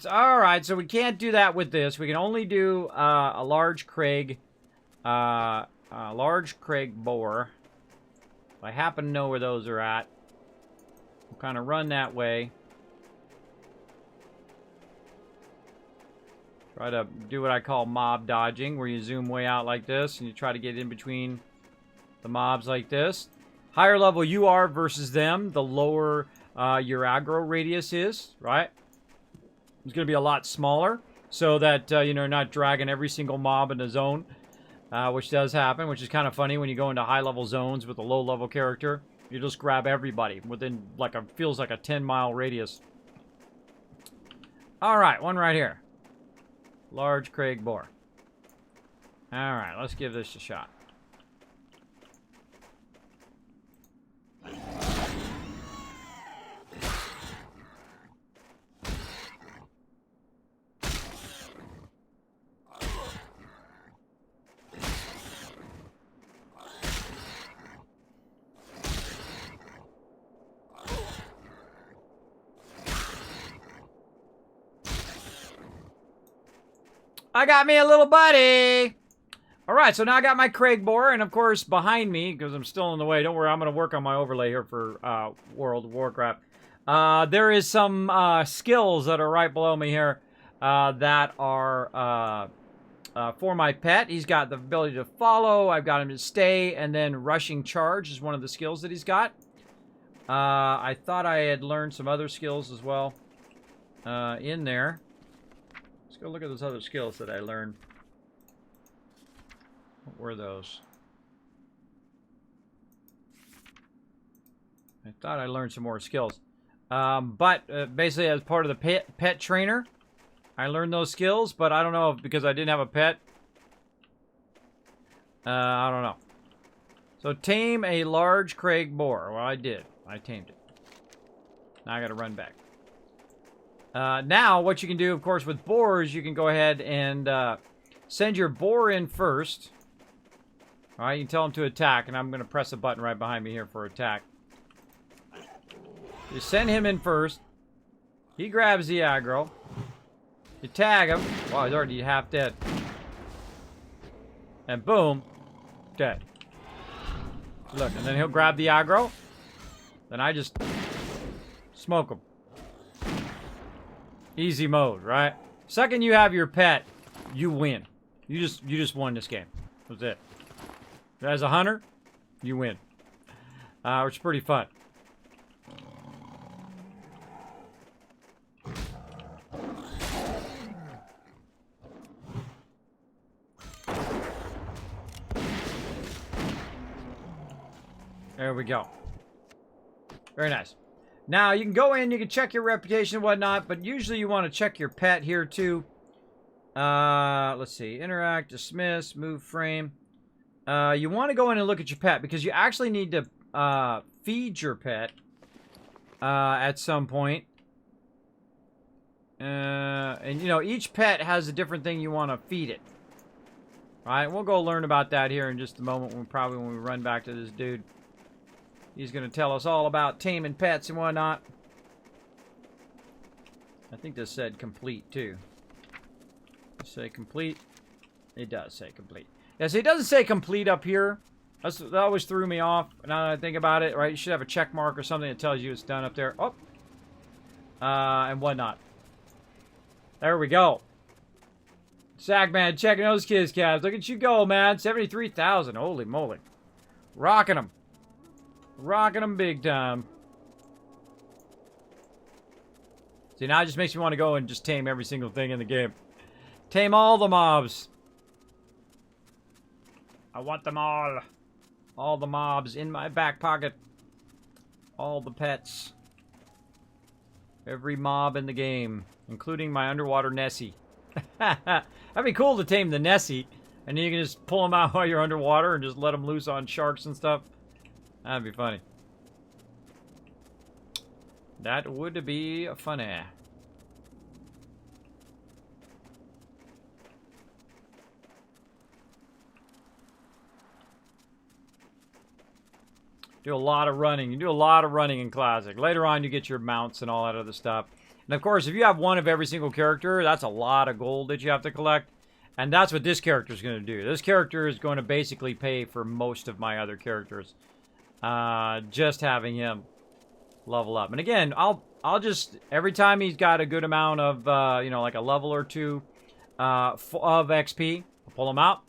So we can't do that with this. We can only do a large Craig boar. If I happen to know where those are at, we'll kind of run that way. Try to do what I call mob dodging, where you zoom way out like this, and you try to get in between the mobs like this. Higher level you are versus them, the lower your aggro radius is, right? It's going to be a lot smaller, so that you're not dragging every single mob in the zone, which does happen, which is kind of funny when you go into high-level zones with a low-level character. You just grab everybody within, like, feels like a 10-mile radius. All right, one right here. Large Craig boar. Alright, let's give this a shot. I got me a little buddy. All right, so now I got my Craig boar, and of course behind me, because I'm still in the way. Don't worry, I'm going to work on my overlay here for World of Warcraft. There is some skills that are right below me here that are for my pet. He's got the ability to follow. I've got him to stay, and then rushing charge is one of the skills that he's got. I thought I had learned some other skills as well in there. Let's go look at those other skills that I learned. What were those? I thought I learned some more skills. But basically as part of the pet trainer, I learned those skills, but I don't know if because I didn't have a pet. I don't know. So tame a large Craig boar. Well, I did. I tamed it. Now I gotta run back. Now, what you can do, of course, with boars, you can go ahead and send your boar in first. All right, you can tell him to attack, and I'm going to press a button right behind me here for attack. You send him in first. He grabs the aggro. You tag him. Wow, he's already half dead. And boom, dead. Look, and then he'll grab the aggro. Then I just smoke him. Easy mode, right? Second you have your pet, you win. You just won this game. That's it. As a hunter, you win. Which is pretty fun. There we go. Very nice. Now, you can go in, you can check your reputation and whatnot, but usually you want to check your pet here, too. Let's see. Interact, dismiss, move frame. You want to go in and look at your pet, because you actually need to feed your pet at some point. And, you know, each pet has a different thing you want to feed it. All right, we'll go learn about that here in just a moment, when we run back to this dude. He's going to tell us all about taming pets and whatnot. I think this said complete, too. Does it say complete? It does say complete. Yeah, see, it doesn't say complete up here. That always threw me off. Now that I think about it, right? You should have a check mark or something that tells you it's done up there. Oh! And whatnot. There we go. Sackman checking those kids' calves. Look at you go, man. 73,000. Holy moly. Rocking them. Rocking them big time. See, now it just makes me want to go and just tame every single thing in the game. Tame all the mobs. I want them all. All the mobs in my back pocket. All the pets. Every mob in the game, including my underwater Nessie. That'd be cool to tame the Nessie, and then you can just pull them out while you're underwater and just let them loose on sharks and stuff. That'd be funny. That would be funny. Do a lot of running. You do a lot of running in Classic. Later on, you get your mounts and all that other stuff. And of course, if you have one of every single character, that's a lot of gold that you have to collect. And that's what this character is going to do. This character is going to basically pay for most of my other characters. Just having him level up. And again, I'll just, every time he's got a good amount of, you know, like a level or two of XP, I'll pull him out.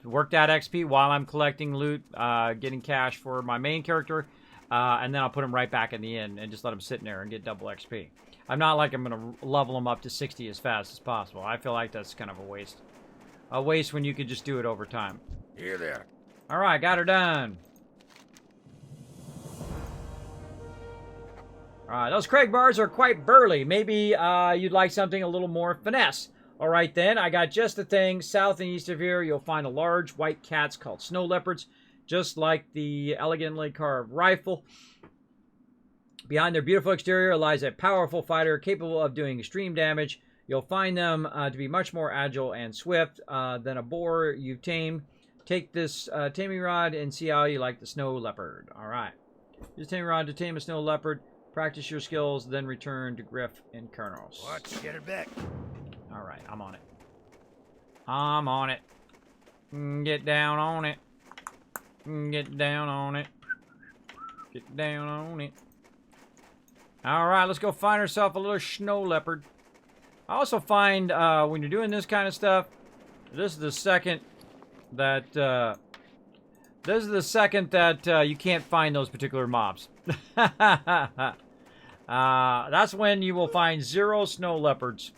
Work that XP while I'm collecting loot, getting cash for my main character, and then I'll put him right back in the inn and just let him sit in there and get double XP. I'm not like I'm going to level him up to 60 as fast as possible. I feel like that's kind of a waste. A waste when you could just do it over time. Here there. All right, got her done. All right, those Craig bars are quite burly. Maybe you'd like something a little more finesse. All right, then, I got just the thing. South and east of here, you'll find a large white cats called snow leopards, just like the elegantly carved rifle. Behind their beautiful exterior lies a powerful fighter capable of doing extreme damage. You'll find them to be much more agile and swift than a boar you've tamed. Take this taming rod and see how you like the snow leopard. All right. Use the taming rod to tame a snow leopard. Practice your skills, then return to Griff and Colonels. Watch, get her back. All right, I'm on it. I'm on it. Get down on it. Get down on it. Get down on it. All right, let's go find ourselves a little snow leopard. I also find when you're doing this kind of stuff, this is the second that you can't find those particular mobs. That's when you will find 0 snow leopards.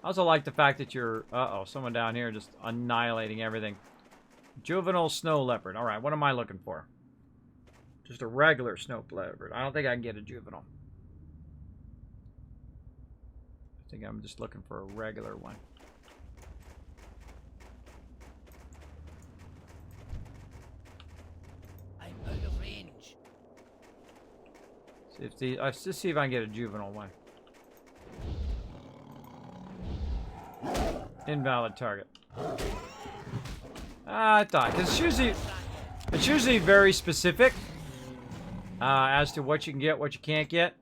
I also like the fact that you're... Uh-oh, someone down here just annihilating everything. Juvenile snow leopard. All right, what am I looking for? Just a regular snow leopard. I don't think I can get a juvenile. I think I'm just looking for a regular one. I'm out of range. Let's just see if I can get a juvenile one. Invalid target. I thought, because it's usually very specific as to what you can get, what you can't get.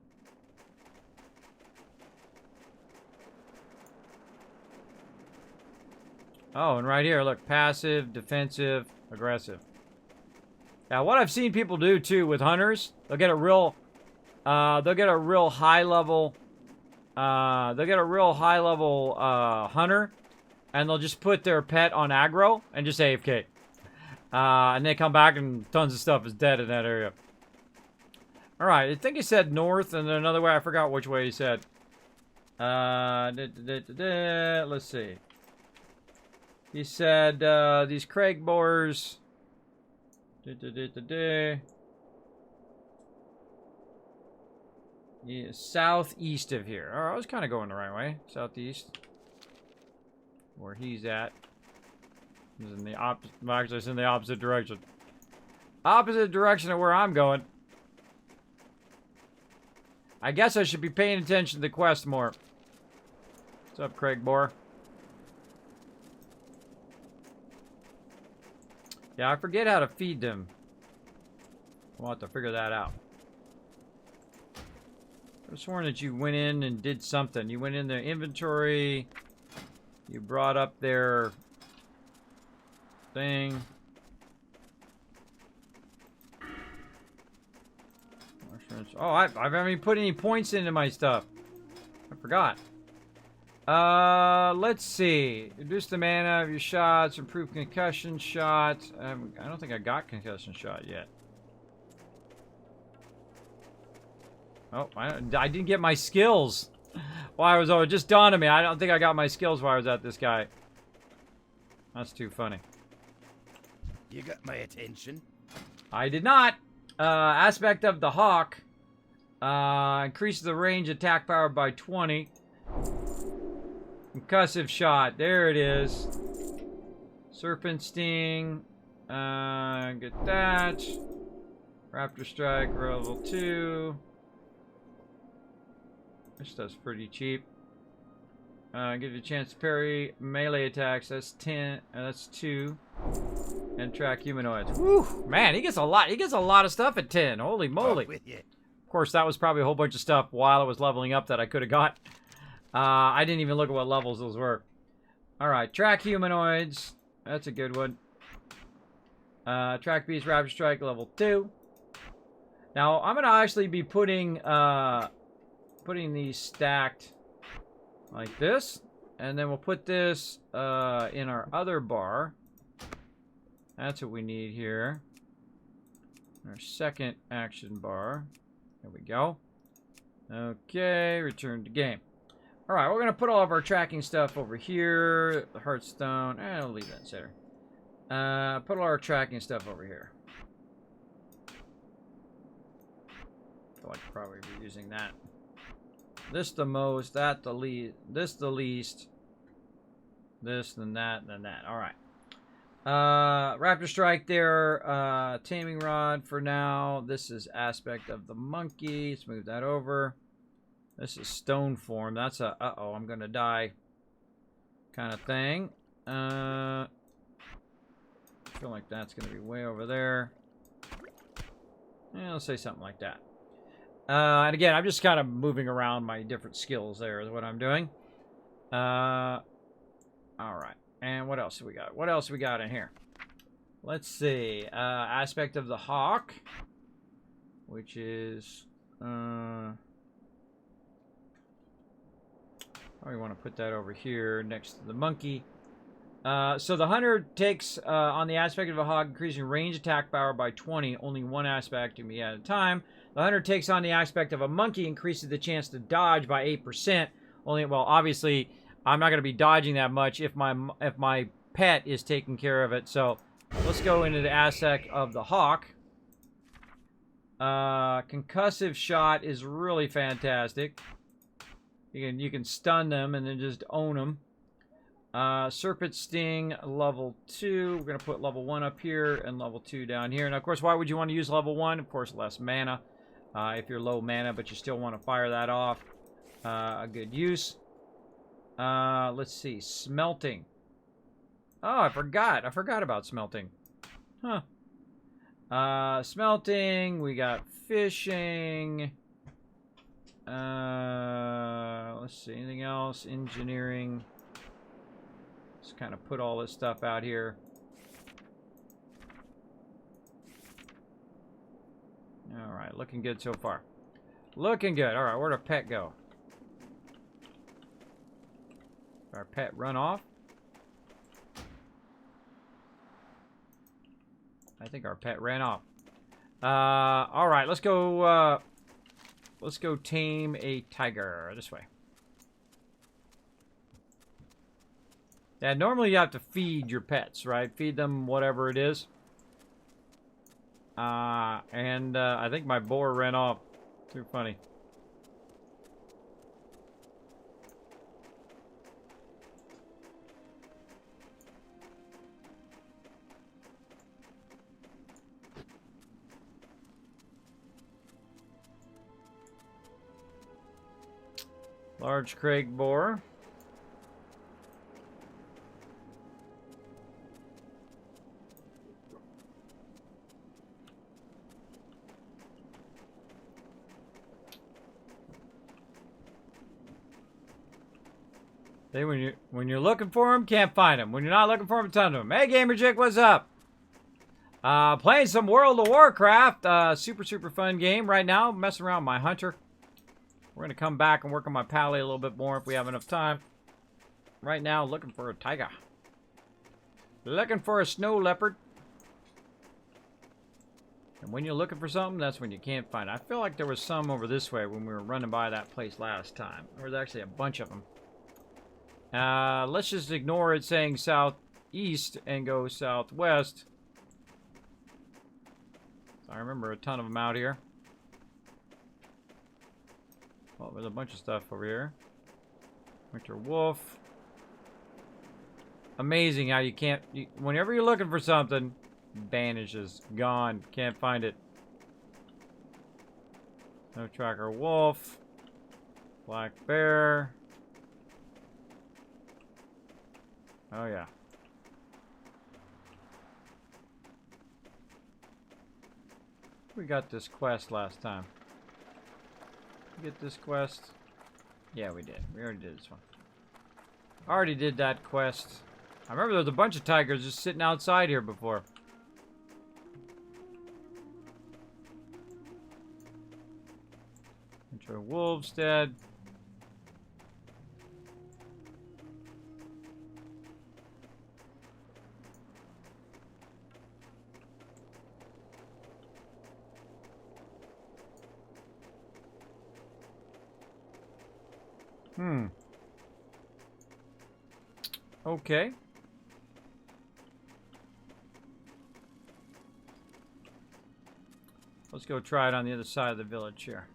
Oh, and right here, look, passive, defensive, aggressive. Now, what I've seen people do too with hunters, they'll get a real high level hunter, and they'll just put their pet on aggro and just AFK. And they come back and tons of stuff is dead in that area. Alright, I think he said north, and then another way, I forgot which way he said. Let's see. He said, these Craig boars. Yeah, southeast of here. Oh, I was kind of going the right way. Southeast. Where he's at. He's in the opposite. Actually, it's in the opposite direction. Opposite direction of where I'm going. I guess I should be paying attention to the quest more. What's up, Craig Boar? Yeah, I forget how to feed them. We'll have to figure that out. I've sworn that you went in and did something. You went in their inventory. You brought up their thing. Oh, I haven't even put any points into my stuff. I forgot. Let's see. Reduce the mana of your shots. Improve concussion shots. I don't think I got concussion shot yet. Oh, I didn't get my skills. While I was over, it just dawned on me. I don't think I got my skills while I was at this guy. That's too funny. You got my attention. I did not. Aspect of the hawk. Increases the range attack power by 20. Concussive shot. There it is. Serpent sting. Get that. Raptor strike, level 2. This stuff's pretty cheap. Give you a chance to parry melee attacks. That's 10. That's 2. And track humanoids. Woo! Man, he gets a lot. He gets a lot of stuff at 10. Holy moly! Off with you. Of course, that was probably a whole bunch of stuff while I was leveling up that I could have got. I didn't even look at what levels those were. All right, track humanoids. That's a good one. Track beast, raptor strike, level 2. Now I'm gonna actually be putting these stacked like this, and then we'll put this in our other bar. That's what we need here. Our second action bar. There we go. Okay, return to game. All right, we're gonna put all of our tracking stuff over here. The Hearthstone. I'll leave that center. Put all our tracking stuff over here. I feel like I'd probably be using that. This the most, that the least, this the least, this, then that, then that. All right. Raptor strike there. Taming rod for now. This is aspect of the monkey. Let's move that over. This is stone form. That's a uh-oh, I'm gonna die kind of thing. I feel like that's gonna be way over there. Yeah, let's say something like that. And again, I'm just kind of moving around my different skills there is what I'm doing. All right. And what else do we got? What else we got in here? Let's see. Aspect of the hawk, which is... probably want to put that over here next to the monkey. So the hunter takes on the aspect of a hawk, increasing range attack power by 20. Only one aspect can be at a time. The hunter takes on the aspect of a monkey, increases the chance to dodge by 8%. Only, well, obviously, I'm not going to be dodging that much if my pet is taking care of it. So let's go into the aspect of the hawk. Concussive shot is really fantastic. You can stun them and then just own them. Serpent sting level 2. We're going to put level 1 up here and level 2 down here. Now, of course, why would you want to use level 1? Of course, less mana. If you're low mana, but you still want to fire that off. A good use. Let's see. Smelting. Oh, I forgot. I forgot about smelting. Huh. Smelting. We got fishing. Let's see. Anything else? Engineering. Just kind of put all this stuff out here. All right, looking good so far. Looking good. All right, where'd our pet go? Our pet run off? I think our pet ran off. All right, let's go tame a tiger this way. Yeah, normally you have to feed your pets, right? Feed them whatever it is. I think my boar ran off. Too funny. Large Craig boar. Hey, when you're looking for them, can't find them. When you're not looking for them, ton of them. Hey, Gamer Chick, what's up? Playing some World of Warcraft. Super fun game right now. Messing around with my hunter. We're gonna come back and work on my Pagle a little bit more if we have enough time. Right now, looking for a tiger. Looking for a snow leopard. And when you're looking for something, that's when you can't find it. I feel like there was some over this way when we were running by that place last time. There was actually a bunch of them. Let's just ignore it saying southeast and go southwest. I remember a ton of them out here. Well, there's a bunch of stuff over here. Winter Wolf. Amazing how you can't... whenever you're looking for something, vanishes. Gone. Can't find it. No tracker wolf. Black bear. Oh, yeah. We got this quest last time. Get this quest? Yeah, we did. We already did this one. Already did that quest. I remember there was a bunch of tigers just sitting outside here before. Intro wolves dead. Okay. Let's go try it on the other side of the village here.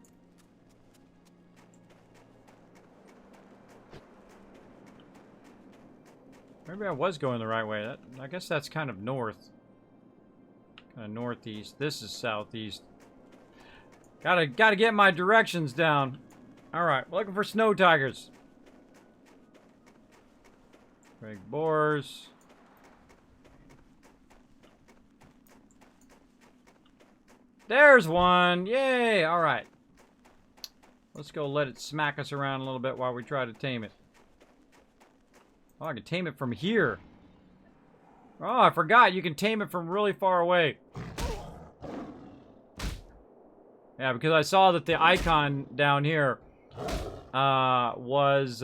Maybe I was going the right way. I guess that's kind of north. Kind of northeast. This is southeast. Gotta get my directions down. Alright, we're looking for snow tigers. Big boars. There's one! Yay! Alright. Let's go let it smack us around a little bit while we try to tame it. Oh, I can tame it from here. Oh, I forgot. You can tame it from really far away. Yeah, because I saw that the icon down here was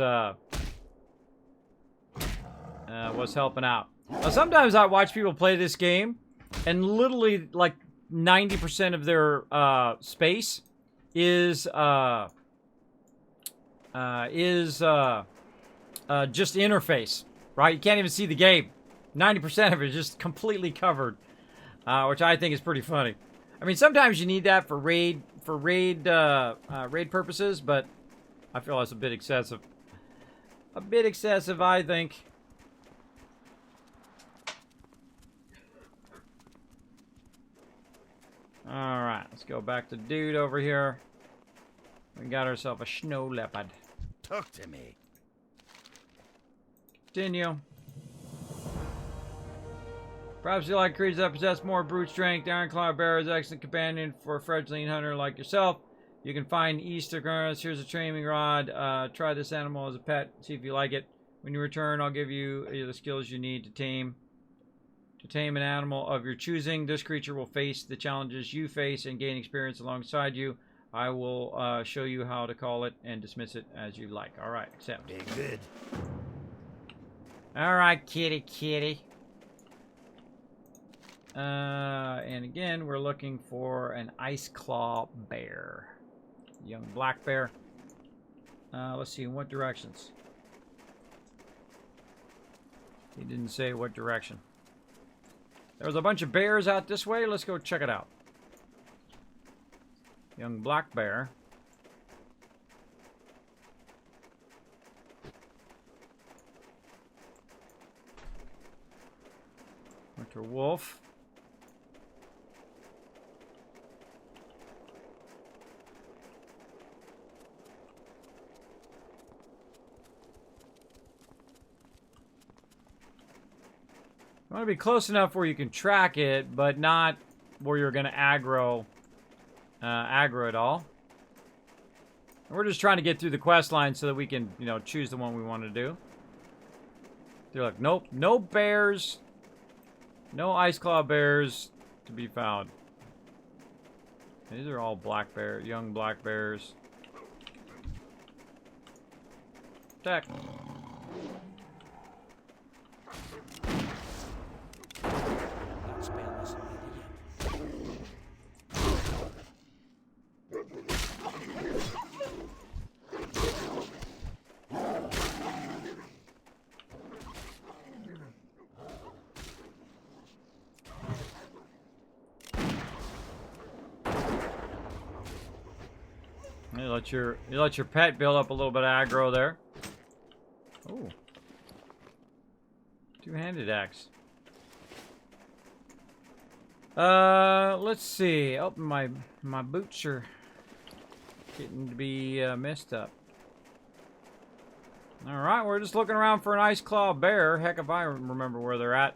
helping out. Now, sometimes I watch people play this game, and literally like 90% of their space is just interface, right? You can't even see the game. 90% of it is just completely covered, which I think is pretty funny. I mean, sometimes you need that for raid purposes, but I feel that's a bit excessive. A bit excessive, I think. Alright, let's go back to dude over here. We got ourselves a snow leopard. Talk to me. Continue. Perhaps you like creatures that possess more brute strength. The Ironclaw Bear is an excellent companion for a fledgling hunter like yourself. You can find Easter girls. Here's a training rod. Try this animal as a pet. See if you like it. When you return, I'll give you the skills you need to tame. To tame an animal of your choosing, this creature will face the challenges you face and gain experience alongside you. I will show you how to call it and dismiss it as you like. All right, accept. Be good. All right, kitty, kitty. And again, we're looking for an ice claw bear, young black bear. Let's see in what directions. He didn't say what direction. There's a bunch of bears out this way. Let's go check it out. Young black bear. Winter wolf. You want to be close enough where you can track it, but not where you're going to aggro it all. And we're just trying to get through the quest line so that we can, you know, choose the one we want to do. They're like, nope, no bears, no ice claw bears to be found. These are all black bear, young black bears. Attack. You let your pet build up a little bit of aggro there. Ooh. Two-handed axe. Let's see. Oh, my boots are getting to be messed up. All right, we're just looking around for an ice claw bear. Heck, if I remember where they're at.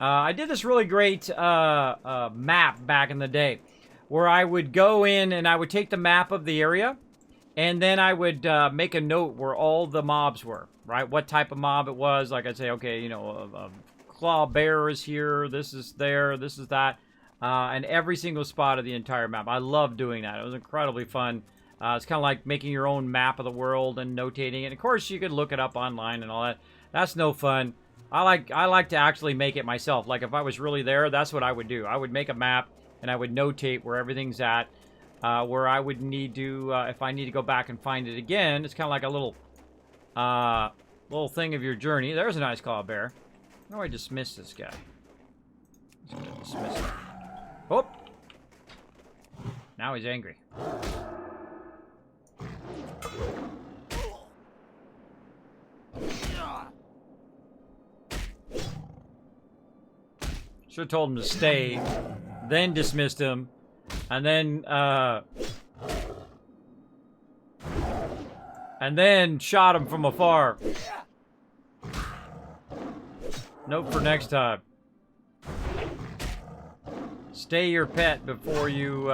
I did this really great map back in the day, where I would go in and I would take the map of the area, and then I would make a note where all the mobs were. Right, what type of mob it was. Like I'd say, okay, you know, a claw bear is here, this is there, this is that, and every single spot of the entire map. I love doing that. It was incredibly fun. It's kind of like making your own map of the world and notating it. Of course, you could look it up online and all that. That's no fun. I like to actually make it myself. Like if I was really there, that's what I would do. I would make a map and I would notate where everything's at, where I would need to, if I need to go back and find it again. It's kind of like a little thing of your journey. There's a nice claw bear. How do I dismiss this guy? Just gonna dismiss him. Oh! Now he's angry. Should have told him to stay, then dismissed him, and then shot him from afar. Note for next time. Stay your pet before you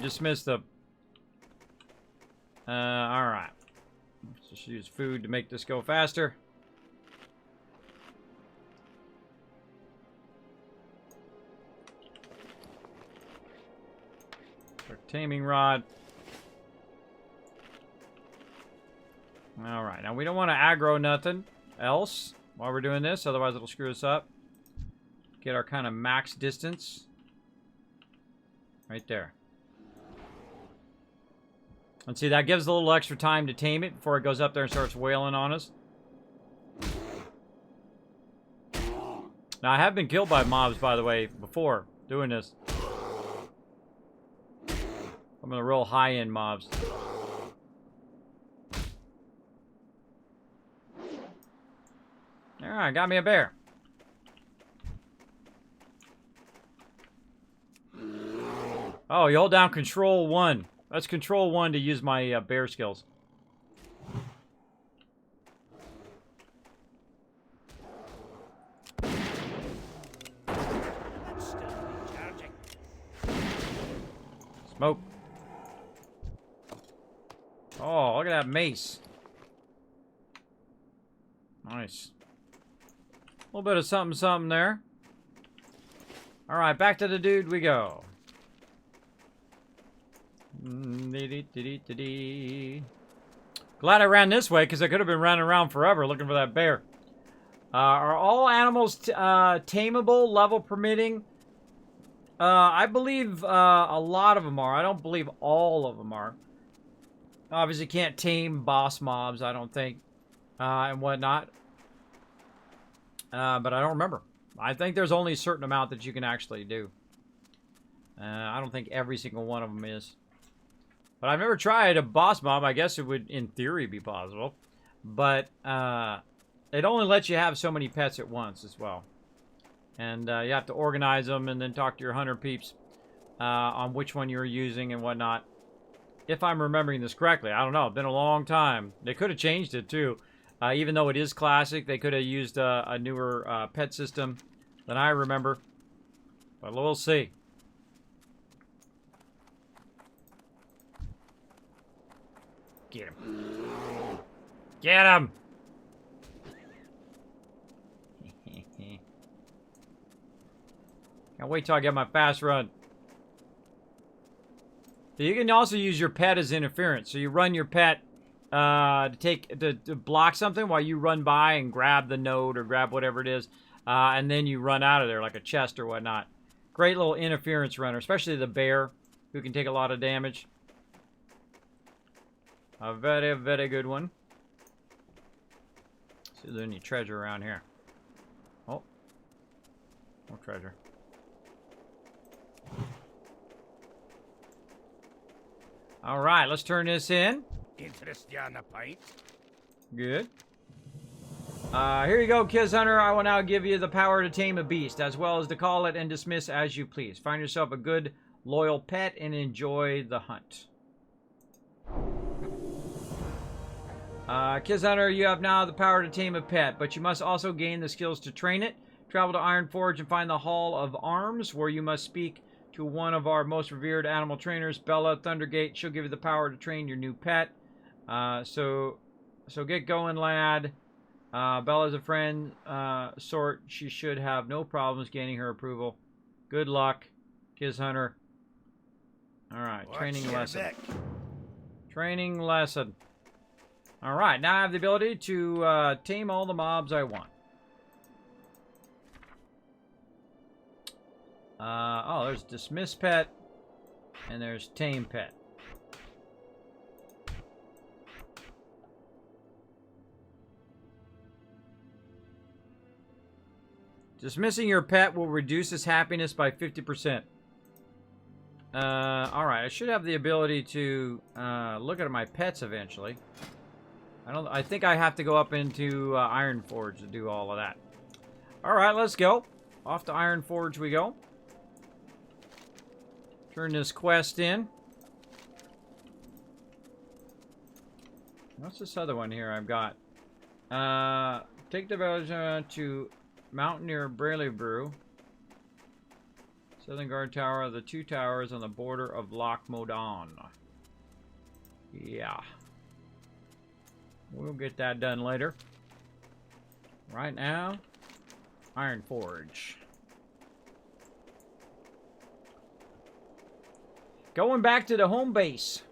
dismiss them. All right. Let's just use food to make this go faster. Our taming rod. All right. Now we don't want to aggro nothing else while we're doing this, otherwise it'll screw us up. Get our kind of max distance. Right there. And see, that gives a little extra time to tame it before it goes up there and starts wailing on us. Now, I have been killed by mobs, by the way, before doing this. I'm in the real high-end mobs. Alright, got me a bear. Oh, you hold down Control 1. That's Control 1 to use my bear skills. Smoke. Oh, look at that mace. Nice. A little bit of something, something there. All right, back to the dude we go. Glad I ran this way because I could have been running around forever looking for that bear. Are all animals tameable, level permitting? I believe a lot of them are. I don't believe all of them are. Obviously can't tame boss mobs, I don't think, and whatnot. But I don't remember. I think there's only a certain amount that you can actually do. I don't think every single one of them is. But I've never tried a boss mob. I guess it would, in theory, be possible. But it only lets you have so many pets at once as well. And you have to organize them and then talk to your hunter peeps on which one you're using and whatnot. If I'm remembering this correctly. I don't know. It's been a long time. They could have changed it, too. Even though it is classic, they could have used a newer pet system than I remember. But we'll see. Get him. Get him! Can't wait till I get my fast run. You can also use your pet as interference. So you run your pet to block something while you run by and grab the node or grab whatever it is. And then you run out of there like a chest or whatnot. Great little interference runner, especially the bear who can take a lot of damage. A very, very good one. See if there's any treasure around here. Oh. More treasure. All right, let's turn this in. Interest you on a pint? Good. Here you go, Kiz Hunter. I will now give you the power to tame a beast, as well as to call it and dismiss as you please. Find yourself a good, loyal pet and enjoy the hunt. Kiz Hunter, you have now the power to tame a pet, but you must also gain the skills to train it. Travel to Ironforge and find the Hall of Arms, where you must speak to one of our most revered animal trainers, Bella Thundergate. She'll give you the power to train your new pet. So get going, lad. Bella's a friend sort. She should have no problems gaining her approval. Good luck, Kiz Hunter. All right, training lesson. Training lesson. All right, now I have the ability to tame all the mobs I want. Oh, there's dismiss pet, and there's tame pet. Dismissing your pet will reduce his happiness by 50%. Alright, I should have the ability to look at my pets eventually. I think I have to go up into Ironforge to do all of that. Alright, let's go. Off to Ironforge we go. Turn this quest in. What's this other one here I've got? Take the village to Mountaineer Braille Brew. Southern Guard Tower, the 2 towers on the border of Loch Modan. Yeah. We'll get that done later. Right now, Ironforge. Going back to the home base.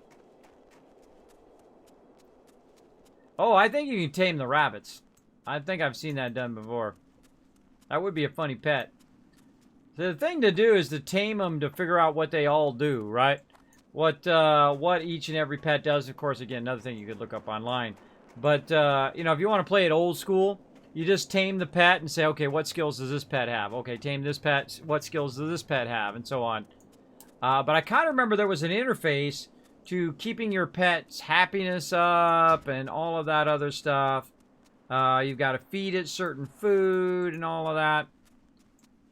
Oh, I think you can tame the rabbits. I think I've seen that done before. That would be a funny pet. The thing to do is to tame them to figure out what they all do, right? What each and every pet does. Of course, again, another thing you could look up online. But, you know, if you want to play it old school, you just tame the pet and say, okay, what skills does this pet have? Okay, tame this pet. What skills does this pet have? And so on. But I kind of remember there was an interface to keeping your pet's happiness up and all of that other stuff. You've got to feed it certain food and all of that.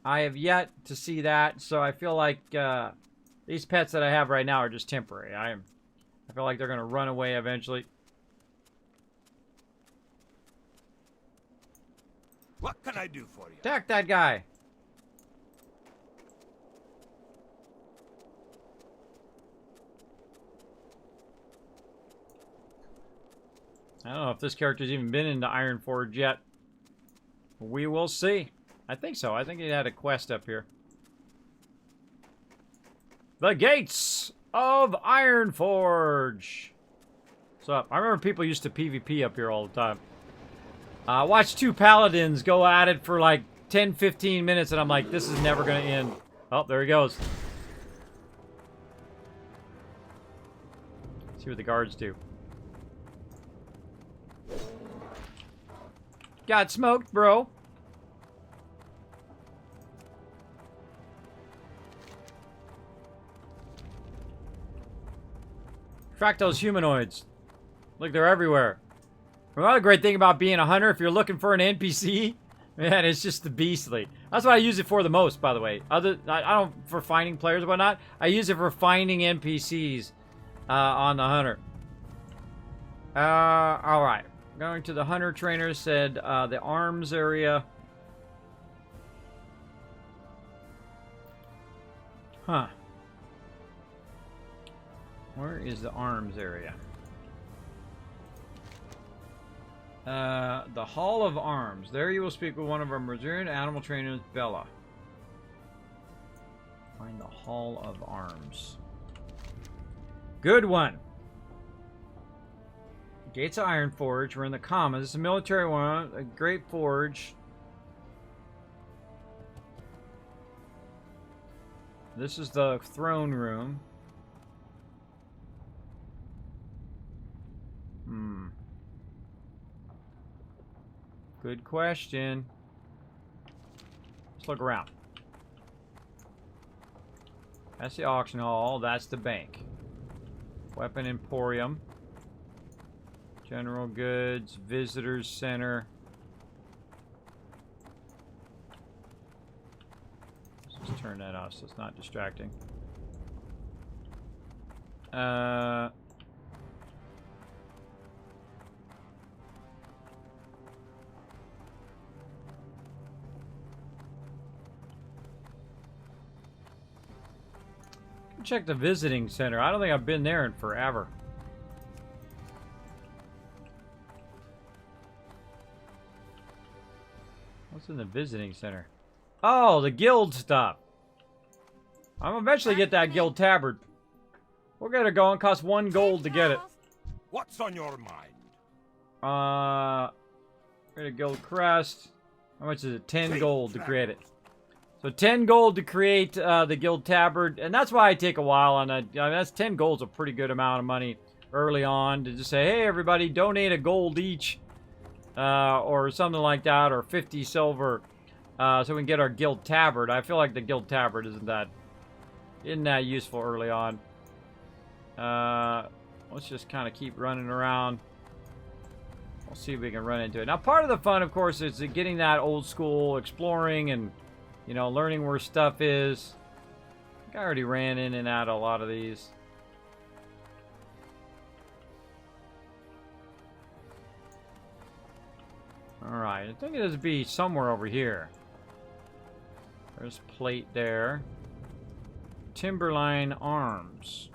I have yet to see that, so I feel like these pets that I have right now are just temporary. I feel like they're going to run away eventually. What can I do for you? Attack that guy. I don't know if this character's even been into Ironforge yet. We will see. I think so. I think he had a quest up here. The Gates of Ironforge. What's up? I remember people used to PvP up here all the time. Watch 2 paladins go at it for like 10-15 minutes, and I'm like, this is never going to end. Oh, there he goes. Let's see what the guards do. Got smoked, bro. Track those humanoids. Look, they're everywhere. Another great thing about being a hunter, if you're looking for an NPC, man, it's just the beastly. That's what I use it for the most, by the way. I don't for finding players and whatnot. I use it for finding NPCs on the hunter. All right. Going to the hunter trainer, said the arms area. Huh. Where is the arms area? The Hall of Arms. There you will speak with one of our revered animal trainers, Bella. Find the Hall of Arms. Good one. Gates of Ironforge. We're in the Commons. It's a military one. A great forge. This is the throne room. Good question. Let's look around. That's the auction hall. That's the bank. Weapon Emporium. General Goods. Visitors Center. Let's just turn that off so it's not distracting. Check the visiting center. I don't think I've been there in forever. What's in the visiting center? Oh, the guild stuff. I'm eventually get that guild tabard. We'll get it going. Costs 1 gold to get it. What's on your mind? Get a guild crest. How much is it? 10 gold to create it. So 10 gold to create the guild tabard, and that's why I take a while on that. I mean, that's 10 gold's a pretty good amount of money early on to just say, hey, everybody, donate a gold each, or something like that, or 50 silver, so we can get our guild tabard. I feel like the guild tabard isn't that useful early on. Let's just kind of keep running around. We'll see if we can run into it. Now, part of the fun, of course, is getting that old school exploring and, you know, learning where stuff is. I think I already ran in and out of a lot of these. Alright, I think it would be somewhere over here. There's plate there. Timberline Arms.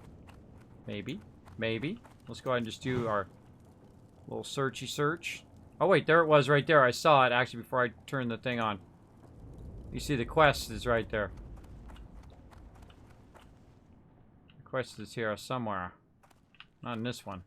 Maybe. Maybe. Let's go ahead and just do our little searchy search. Oh wait, there it was right there. I saw it actually before I turned the thing on. You see the quest is right there. The quest is here somewhere. Not in this one.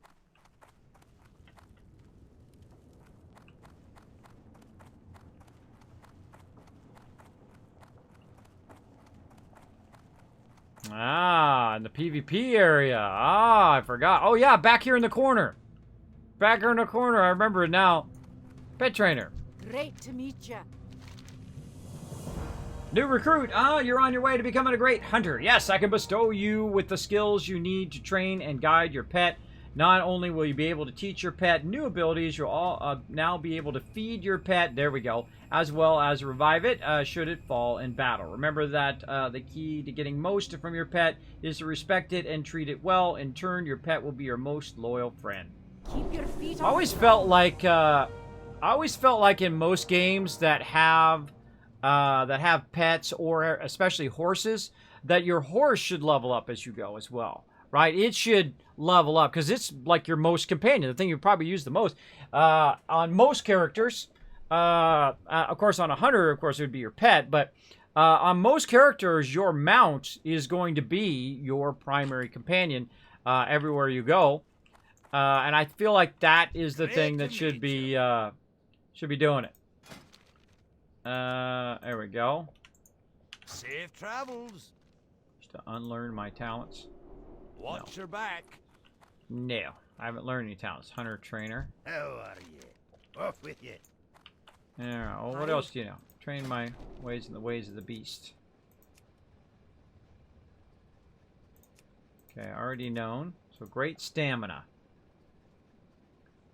Ah, in the PvP area. Ah, I forgot. Oh yeah, back here in the corner. Back here in the corner, I remember it now. Pet trainer. Great to meet ya. New recruit. Ah, you're on your way to becoming a great hunter. Yes, I can bestow you with the skills you need to train and guide your pet. Not only will you be able to teach your pet new abilities, you'll all now be able to feed your pet, there we go, as well as revive it should it fall in battle. Remember that the key to getting most from your pet is to respect it and treat it well. In turn, your pet will be your most loyal friend. Keep your feet on. I always felt like in most games that have pets, or especially horses, that your horse should level up as you go as well. Right? It should level up because it's like your most companion, the thing you probably use the most. On most characters, of course, on a hunter, of course, it would be your pet, but on most characters, your mount is going to be your primary companion everywhere you go. And I feel like that is the thing that should be doing it. There we go. Safe travels. Just to unlearn my talents. Watch your back. No, I haven't learned any talents. Hunter trainer. How are you? Off with you. Yeah. Well, what else do you know? Train my ways in the ways of the beast. Okay, already known. So great stamina.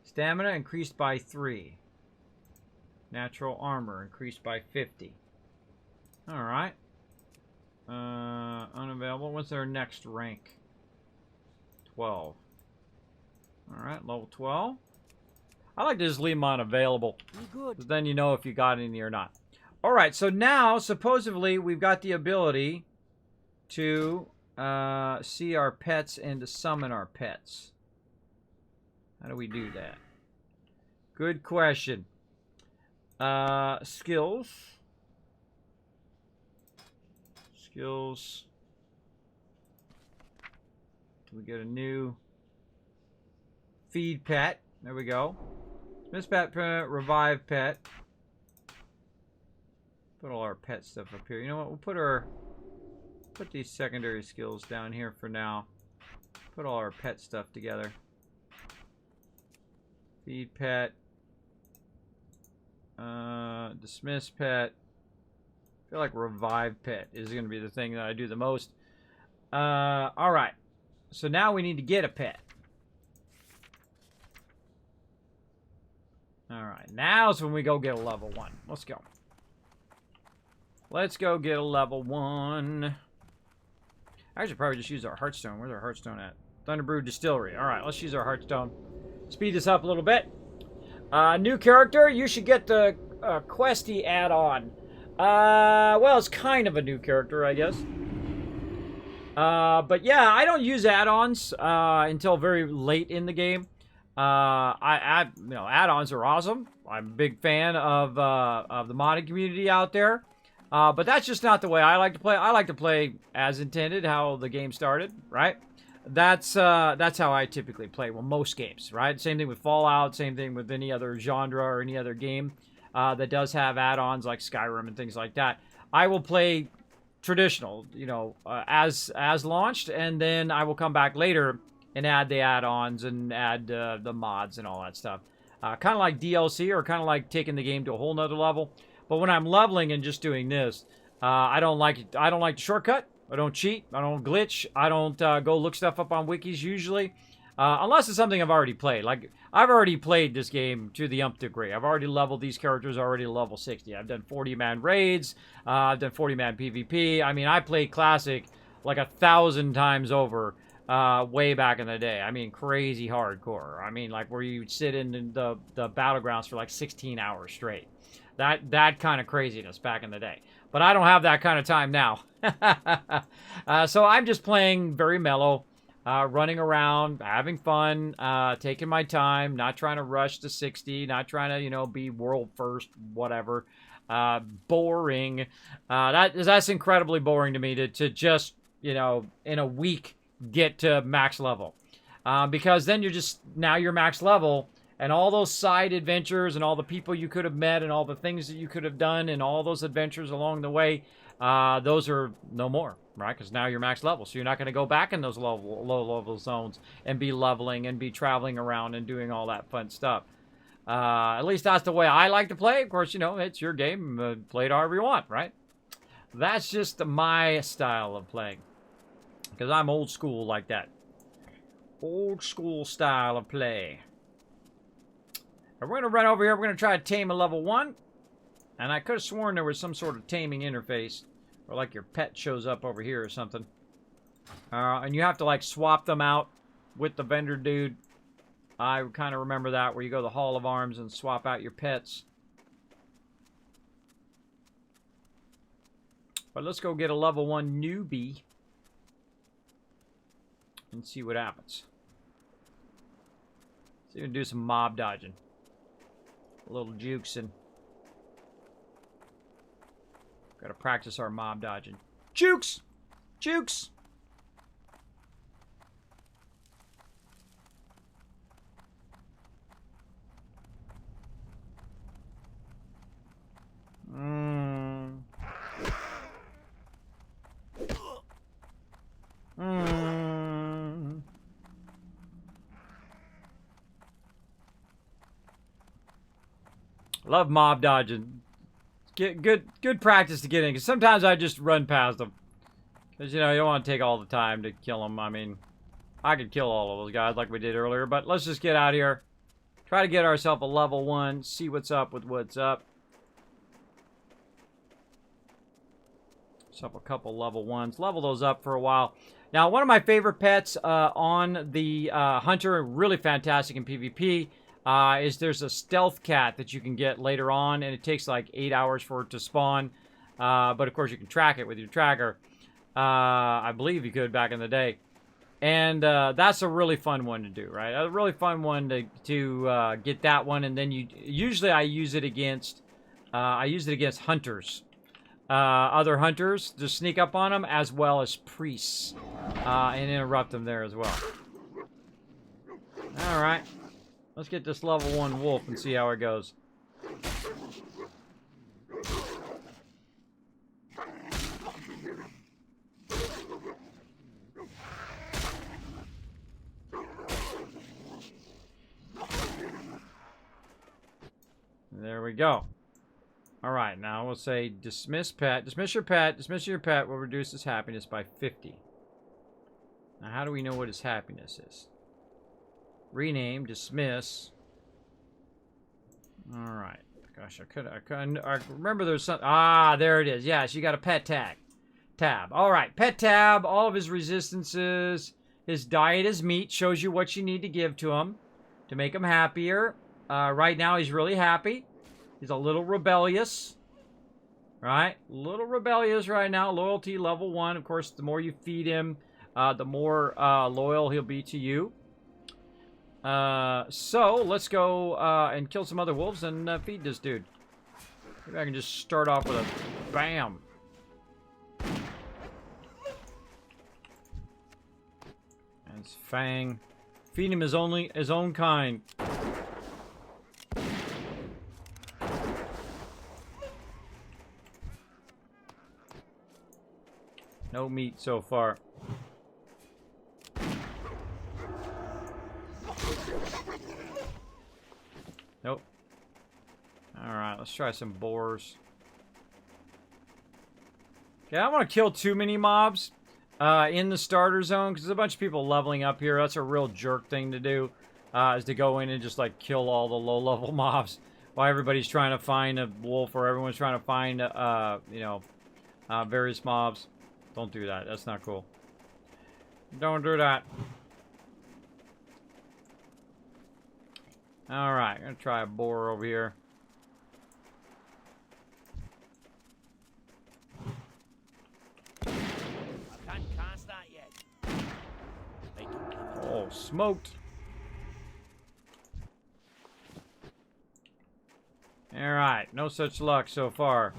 Stamina increased by 3. Natural armor increased by 50. Alright. Unavailable. What's our next rank? 12. Alright, level 12. I like to just leave them on available. Be good. Because then you know if you got any or not. Alright, so now, supposedly, we've got the ability to see our pets and to summon our pets. How do we do that? Good question. Skills. Skills. Do we get a new feed pet? There we go. Miss pet, revive pet. Put all our pet stuff up here. You know what? We'll put these secondary skills down here for now. Put all our pet stuff together. Feed pet. Dismiss pet. I feel like revive pet is going to be the thing that I do the most. Alright. So now we need to get a pet. Alright, now's when we go get a level 1. Let's go. Let's go get a level 1. I should probably just use our Hearthstone. Where's our Hearthstone at? Thunderbrew Distillery. Alright, let's use our Hearthstone. Speed this up a little bit. New character, you should get the Questy add-on. Well, it's kind of a new character, I guess. But yeah, I don't use add-ons until very late in the game. You know, add-ons are awesome. I'm a big fan of the modding community out there. But that's just not the way I like to play. I like to play as intended, how the game started, right? That's how I typically play. Well, most games, right? Same thing with Fallout. Same thing with any other genre or any other game that does have add-ons like Skyrim and things like that. I will play traditional, you know, as launched, and then I will come back later and add the add-ons and add the mods and all that stuff. Kind of like DLC, or kind of like taking the game to a whole nother level. But when I'm leveling and just doing this, I don't like it. I don't like the shortcut. I don't cheat. I don't glitch. I don't go look stuff up on wikis usually, unless it's something I've already played. Like, I've already played this game to the umpth degree. I've already leveled these characters already to level 60. I've done 40-man raids. I've done 40-man PvP. I mean, I played Classic like 1,000 times over way back in the day. I mean, crazy hardcore. I mean, like where you'd sit in the battlegrounds for like 16 hours straight. That kind of craziness back in the day. But I don't have that kind of time now. So I'm just playing very mellow, running around, having fun, taking my time, not trying to rush to 60, not trying to, you know, be world first, whatever. Boring. That's incredibly boring to me to just, you know, in a week get to max level. Because then now you're max level, and all those side adventures and all the people you could have met and all the things that you could have done and all those adventures along the way, those are no more, right? Because now you're max level. So you're not going to go back in those low level zones and be leveling and be traveling around and doing all that fun stuff. At least that's the way I like to play. Of course, you know, it's your game. Play it however you want, right? That's just my style of playing. Because I'm old school like that. Old school style of play. And we're going to run over here. We're going to try to tame a level 1. And I could have sworn there was some sort of taming interface. Or like your pet shows up over here or something. And you have to like swap them out with the vendor dude. I kind of remember that, where you go to the Hall of Arms and swap out your pets. But let's go get a level 1 newbie. And see what happens. See if we can do some mob dodging. A little jukesing. Gotta practice our mob dodging. Jukes! Jukes! Love mob dodging. Get good practice to get in. Because sometimes I just run past them. Because, you know, you don't want to take all the time to kill them. I mean, I could kill all of those guys like we did earlier. But let's just get out here. Try to get ourselves a level 1. See what's up with what's up. Up a couple level 1s. Level those up for a while. Now, one of my favorite pets on the Hunter, really fantastic in PvP, is there's a stealth cat that you can get later on, and it takes like 8 hours for it to spawn. But of course, you can track it with your tracker. I believe you could back in the day. And that's a really fun one to do, right? A really fun one to get that one, and then usually I use it against hunters. Other hunters to sneak up on them, as well as priests, and interrupt them there as well. All right, let's get this level 1 wolf and see how it goes. There we go. All right, now we'll say dismiss pet. Dismiss your pet. Dismiss your pet will reduce its happiness by 50. Now, how do we know what his happiness is? Rename, dismiss. All right. Gosh, I remember there's some. Ah, there it is. Yes, you got a pet tag. Tab. All right, pet tab. All of his resistances. His diet is meat. Shows you what you need to give to him to make him happier. Right now, he's really happy. He's a little rebellious. Right? A little rebellious right now. Loyalty level 1. Of course, the more you feed him, the more loyal he'll be to you. So, let's go and kill some other wolves and feed this dude. Maybe I can just start off with a bam. And it's Fang. Feed him his own kind. No meat so far. Nope. Alright, let's try some boars. Okay, I don't want to kill too many mobs in the starter zone, because there's a bunch of people leveling up here. That's a real jerk thing to do, is to go in and just, like, kill all the low-level mobs while everybody's trying to find a wolf, or everyone's trying to find, you know, various mobs. Don't do that. That's not cool. Don't do that. Alright, I'm gonna try a boar over here. I can't cast that yet. Oh, smoked. Alright, no such luck so far.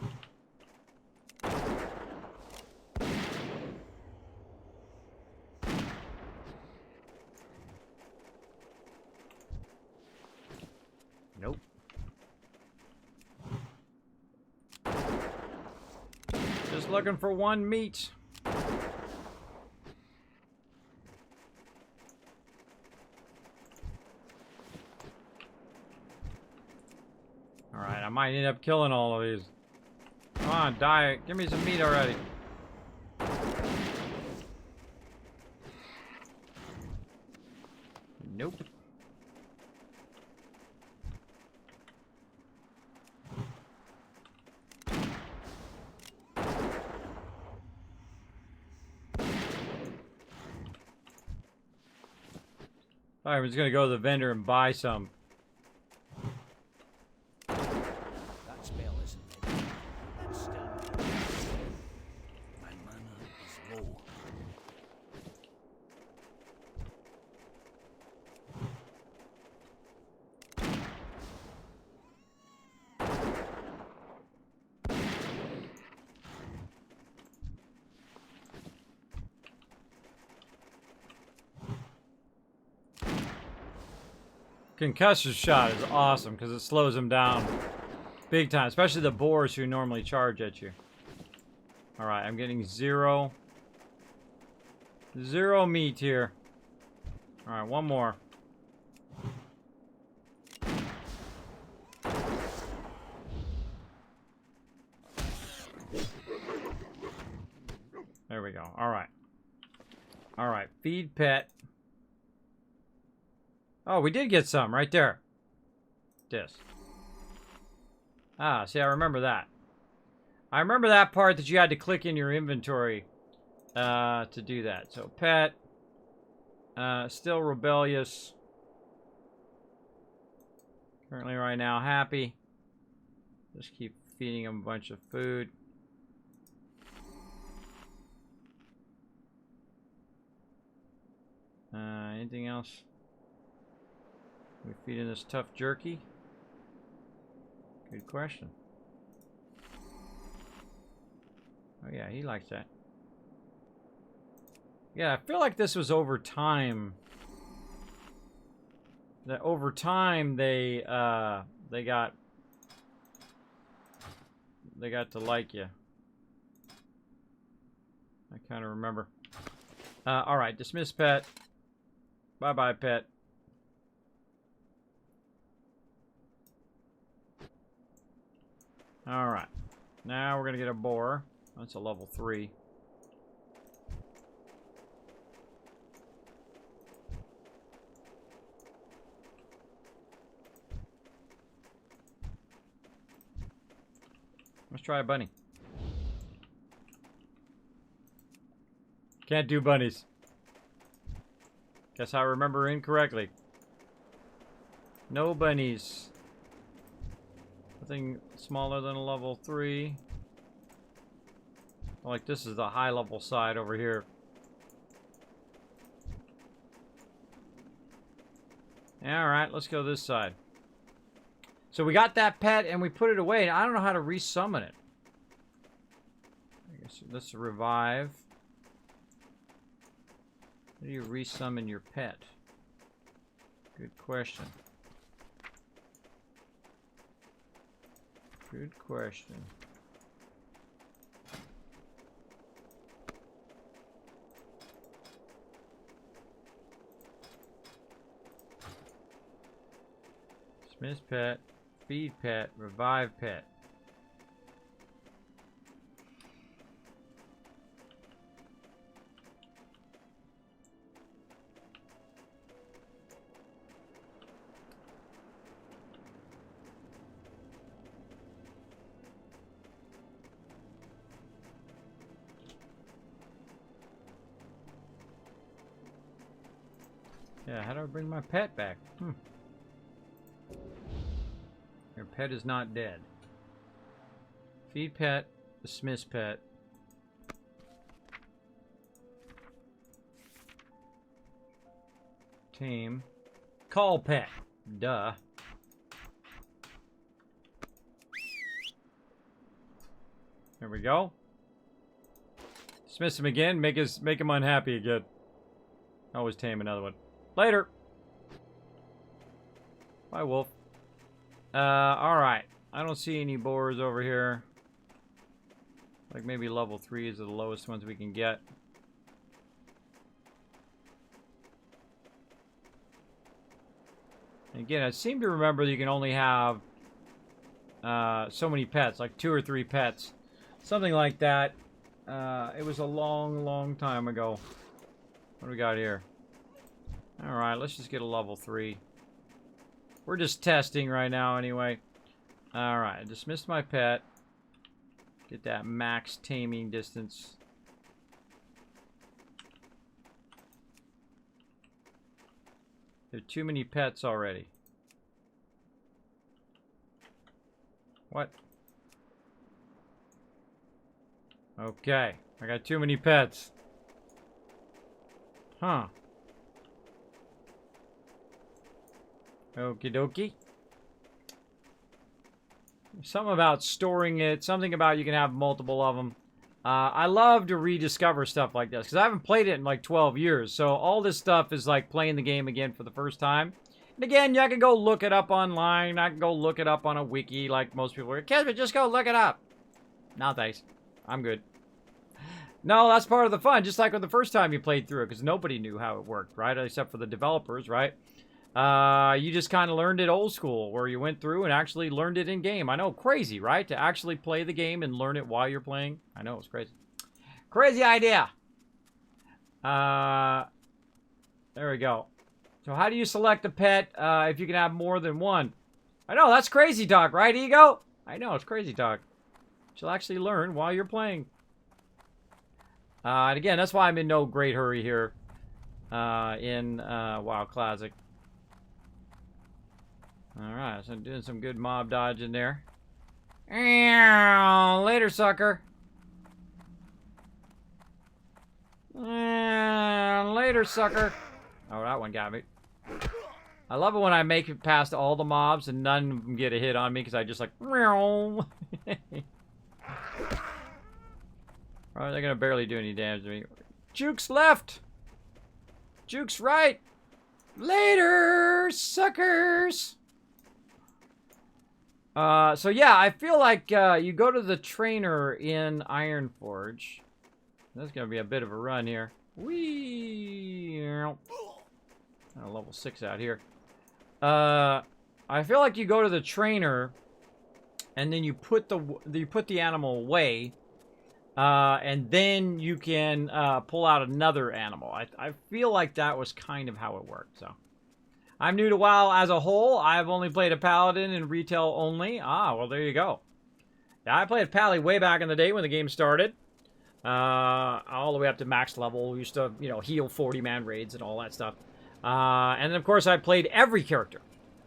Nope. Just looking for one meat. Alright, I might end up killing all of these. Come on, die. Give me some meat already. Nope. Alright, we're just gonna go to the vendor and buy some. That spell isn't dead. It's still. My mana is low. Concussion shot is awesome because it slows them down big time, especially the boars who normally charge at you. Alright, I'm getting zero meat here. Alright, one more. There we go. Alright. Alright, feed pet. Oh, we did get some right there. This. Ah, see, I remember that. I remember that part that you had to click in your inventory to do that. So, pet. Still rebellious. Currently right now happy. Just keep feeding him a bunch of food. Anything else? We feeding this tough jerky? Good question. Oh yeah, he likes that. Yeah, I feel like this was over time. That over time they got to like you. I kind of remember. All right, dismiss pet. Bye bye pet. Alright. Now we're going to get a boar. That's a level 3. Let's try a bunny. Can't do bunnies. Guess I remember incorrectly. No bunnies. Nothing smaller than a level 3. Like this is the high level side over here. Alright, let's go this side. So we got that pet and we put it away. And I don't know how to resummon it. I guess let's revive. How do you resummon your pet? Good question. Good question. Dismiss pet, feed pet, revive pet. Yeah, how do I bring my pet back? Your pet is not dead. Feed pet, dismiss pet. Tame. Call pet. Duh. There we go. Dismiss him again, make him unhappy again. Always tame another one. Later. Bye, wolf. Alright. I don't see any boars over here. Like maybe level 3s are the lowest ones we can get. And again, I seem to remember you can only have so many pets, like 2 or 3 pets. Something like that. It was a long, long time ago. What do we got here? Alright, let's just get a level 3. We're just testing right now anyway. Alright, I dismissed my pet. Get that max taming distance. There are too many pets already. What? Okay, I got too many pets. Huh. Okie dokie. Something about storing it. Something about you can have multiple of them. I love to rediscover stuff like this because I haven't played it in like 12 years. So all this stuff is like playing the game again for the first time. And again, I can go look it up online. I can go look it up on a wiki like most people are. Kismet, just go look it up. No, thanks. I'm good. No, that's part of the fun. Just like with the first time you played through it because nobody knew how it worked, right? Except for the developers, right? You just kind of learned it old school where you went through and actually learned it in game. I know, crazy, right? To actually play the game and learn it while you're playing. I know, it's crazy. Crazy idea. There we go. So how do you select a pet if you can have more than one? I know, that's crazy talk, right, Ego? I know, it's crazy talk. You'll actually learn while you're playing. And again, that's why I'm in no great hurry here in WoW Classic. Alright, so I'm doing some good mob dodging there. Later, sucker. Later, sucker. Oh, that one got me. I love it when I make it past all the mobs and none of them get a hit on me because I just like... Oh, they're going to barely do any damage to me. Juke's left. Juke's right. Later, suckers. So yeah, I feel like you go to the trainer in Ironforge. That's going to be a bit of a run here. Whee! Level 6 out here. I feel like you go to the trainer and then you put the animal away. And then you can pull out another animal. I feel like that was kind of how it worked. So, I'm new to WoW as a whole. I've only played a paladin in retail only. Ah, well, there you go. Yeah, I played Pagle way back in the day when the game started. All the way up to max level. We used to, you know, heal 40-man raids and all that stuff. And then, of course, I played every character.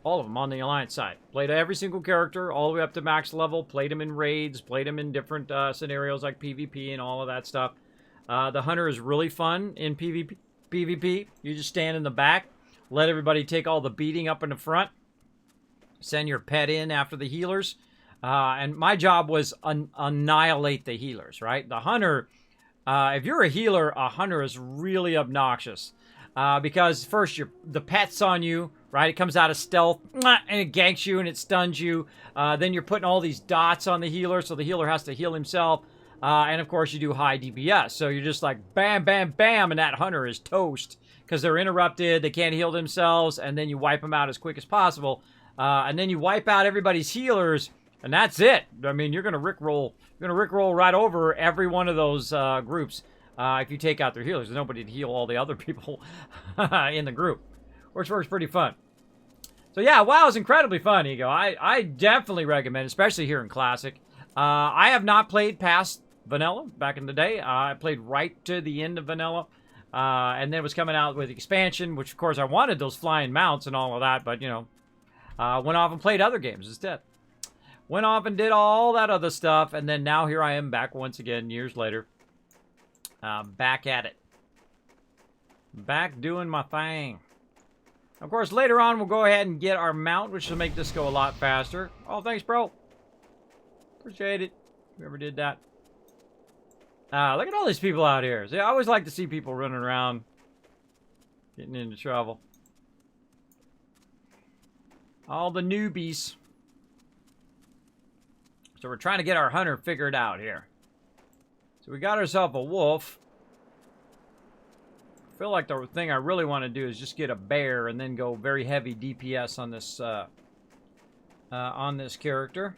All of them on the Alliance side. Played every single character all the way up to max level. Played them in raids. Played them in different scenarios like PvP and all of that stuff. The Hunter is really fun in PvP. You just stand in the back. Let everybody take all the beating up in the front. Send your pet in after the healers. And my job was annihilate the healers, right? The Hunter, if you're a healer, a Hunter is really obnoxious. Because first, the pet's on you, right? It comes out of stealth, and it ganks you, and it stuns you. Then you're putting all these dots on the healer, so the healer has to heal himself. And, of course, you do high DPS. So you're just like, bam, bam, bam, and that Hunter is toast. Because they're interrupted, they can't heal themselves, and then you wipe them out as quick as possible. And then you wipe out everybody's healers, and that's it. I mean, you're going to rickroll. You're going to rickroll right over every one of those groups. If you take out their healers, there's nobody to heal all the other people in the group, which works pretty fun. So yeah, WoW is incredibly fun, Ego. I definitely recommend, especially here in Classic. I have not played past Vanilla back in the day. I played right to the end of Vanilla, and then it was coming out with expansion, which of course I wanted those flying mounts and all of that, but you know, went off and played other games instead. Went off and did all that other stuff, and then now here I am back once again, years later. Back at it. Back doing my thing. Of course, later on, we'll go ahead and get our mount, which will make this go a lot faster. Oh, thanks, bro. Appreciate it. Whoever did that. Look at all these people out here. See, I always like to see people running around, getting into trouble. All the newbies. So we're trying to get our hunter figured out here. So we got ourselves a wolf. I feel like the thing I really want to do is just get a bear and then go very heavy DPS on this character.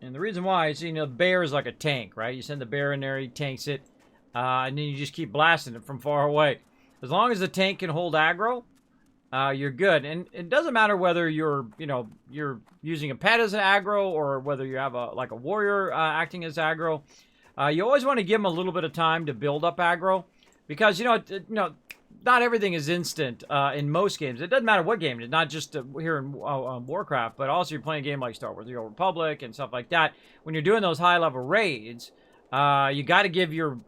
And the reason why is, you know, the bear is like a tank, right? You send the bear in there, he tanks it, and then you just keep blasting it from far away. As long as the tank can hold aggro, you're good. And it doesn't matter whether you're using a pet as an aggro or whether you have like a warrior acting as aggro. You always want to give them a little bit of time to build up aggro, because you know not everything is instant in most games. It doesn't matter what game. It's not just here in Warcraft, but also you're playing a game like Star Wars: The Old Republic and stuff like that. When you're doing those high-level raids, you got to give your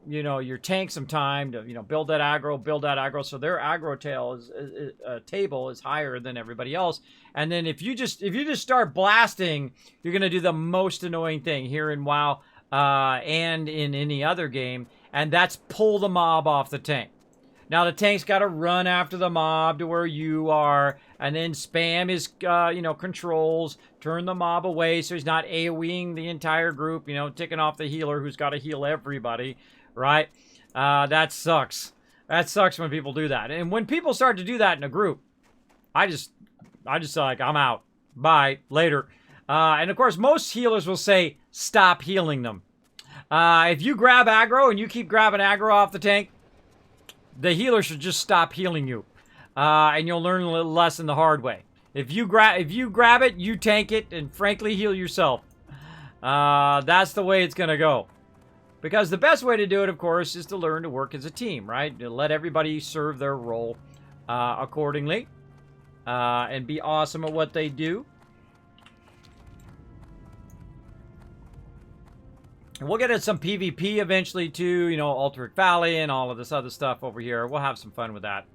tank some time to build that aggro, so their aggro table is higher than everybody else. And then if you just start blasting, you're gonna do the most annoying thing here in WoW and in any other game, and that's pull the mob off the tank. Now the tank's got to run after the mob to where you are, and then spam his controls, turn the mob away so he's not AoEing the entire group, ticking off the healer who's got to heal everybody, right? That sucks. That sucks when people do that. And when people start to do that in a group, I just like, I'm out. Bye. Later. And of course, most healers will say, stop healing them. If you grab aggro and you keep grabbing aggro off the tank, the healer should just stop healing you, and you'll learn a little lesson the hard way. If you grab it, you tank it, and frankly heal yourself. That's the way it's gonna go. Because the best way to do it, of course, is to learn to work as a team, right? To let everybody serve their role accordingly, and be awesome at what they do. And we'll get into some PvP eventually too, Ulteric Valley and all of this other stuff over here. We'll have some fun with that.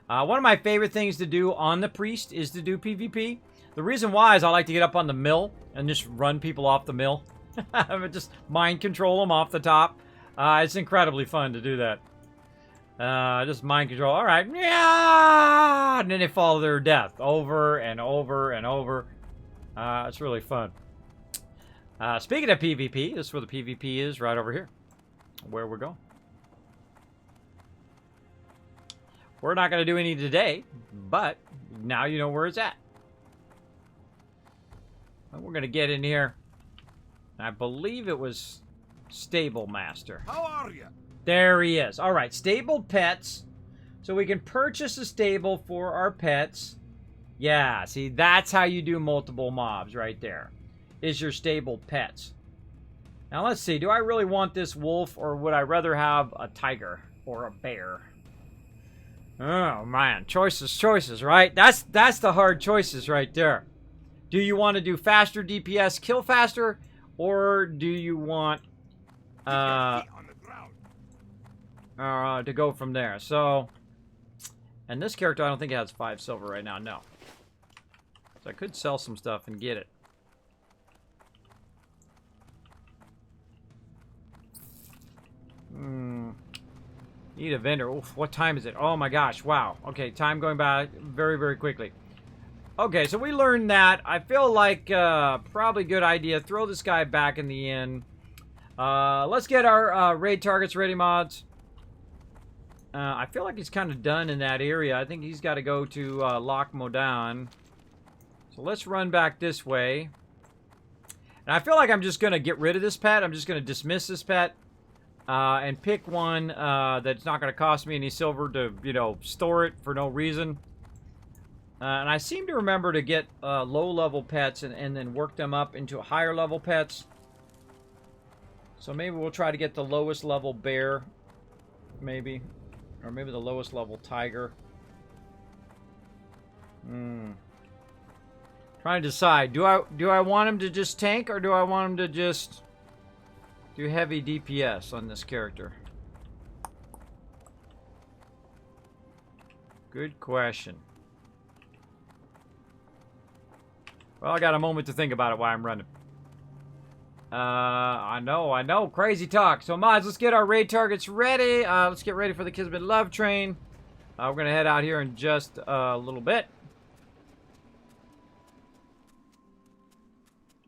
One of my favorite things to do on the Priest is to do PvP. The reason why is I like to get up on the mill and just run people off the mill. Just mind control them off the top. It's incredibly fun to do that. Just mind control. All right. Yeah! And then they fall to their death over and over and over. It's really fun. Speaking of PvP, this is where the PvP is, right over here, where we're going. We're not going to do any today, but now you know where it's at. And we're going to get in here. I believe it was Stable Master. How are you? There he is. All right, stable pets. So we can purchase a stable for our pets. Yeah, see, that's how you do multiple mobs right there. is your stable pets. Now let's see. Do I really want this wolf, or would I rather have a tiger or a bear? Oh man, choices, right? That's the hard choices right there. Do you want to do faster DPS, kill faster, or do you want to go from there? So, and this character, I don't think it has 5 silver right now. No. So I could sell some stuff and get it. Need a vendor. Oof, what time is it? Oh my gosh, wow. Okay, time going by very, very quickly. Okay, so we learned that. I feel like probably good idea. Throw this guy back in the inn. Let's get our raid targets ready, mods. I feel like he's kind of done in that area. I think he's got to go to Loch Modan. So let's run back this way. And I feel like I'm just going to get rid of this pet. I'm just going to dismiss this pet. And pick one that's not going to cost me any silver to, you know, store it for no reason. And I seem to remember to get low-level pets and then work them up into higher-level pets. So maybe we'll try to get the lowest-level bear, maybe. Or maybe the lowest-level tiger. Trying to decide. Do I want him to just tank, or do I want him to just do heavy DPS on this character? Good question. Well, I got a moment to think about it while I'm running. I know. Crazy talk. So, mods, let's get our raid targets ready. Let's get ready for the Kismet Love Train. We're going to head out here in just a little bit.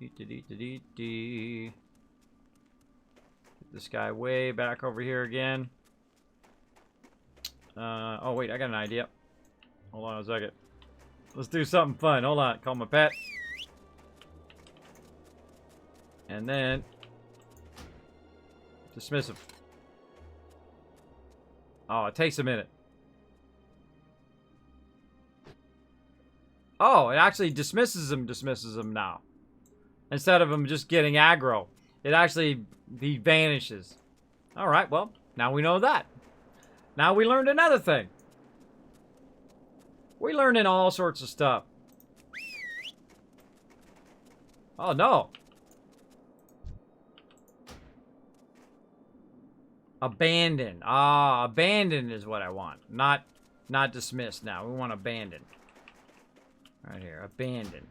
Get this guy way back over here again. Oh, wait, I got an idea. Hold on a second. Let's do something fun. Hold on. Call my pet. And then dismiss him. Oh, it takes a minute. Oh, it actually dismisses him now. Instead of him just getting aggro. It actually, he vanishes. Alright, well, now we know that. Now we learned another thing. We learned in all sorts of stuff. Oh, no. Abandon. Ah, abandon is what I want. Not dismiss now. We want abandon. Right here. Abandon.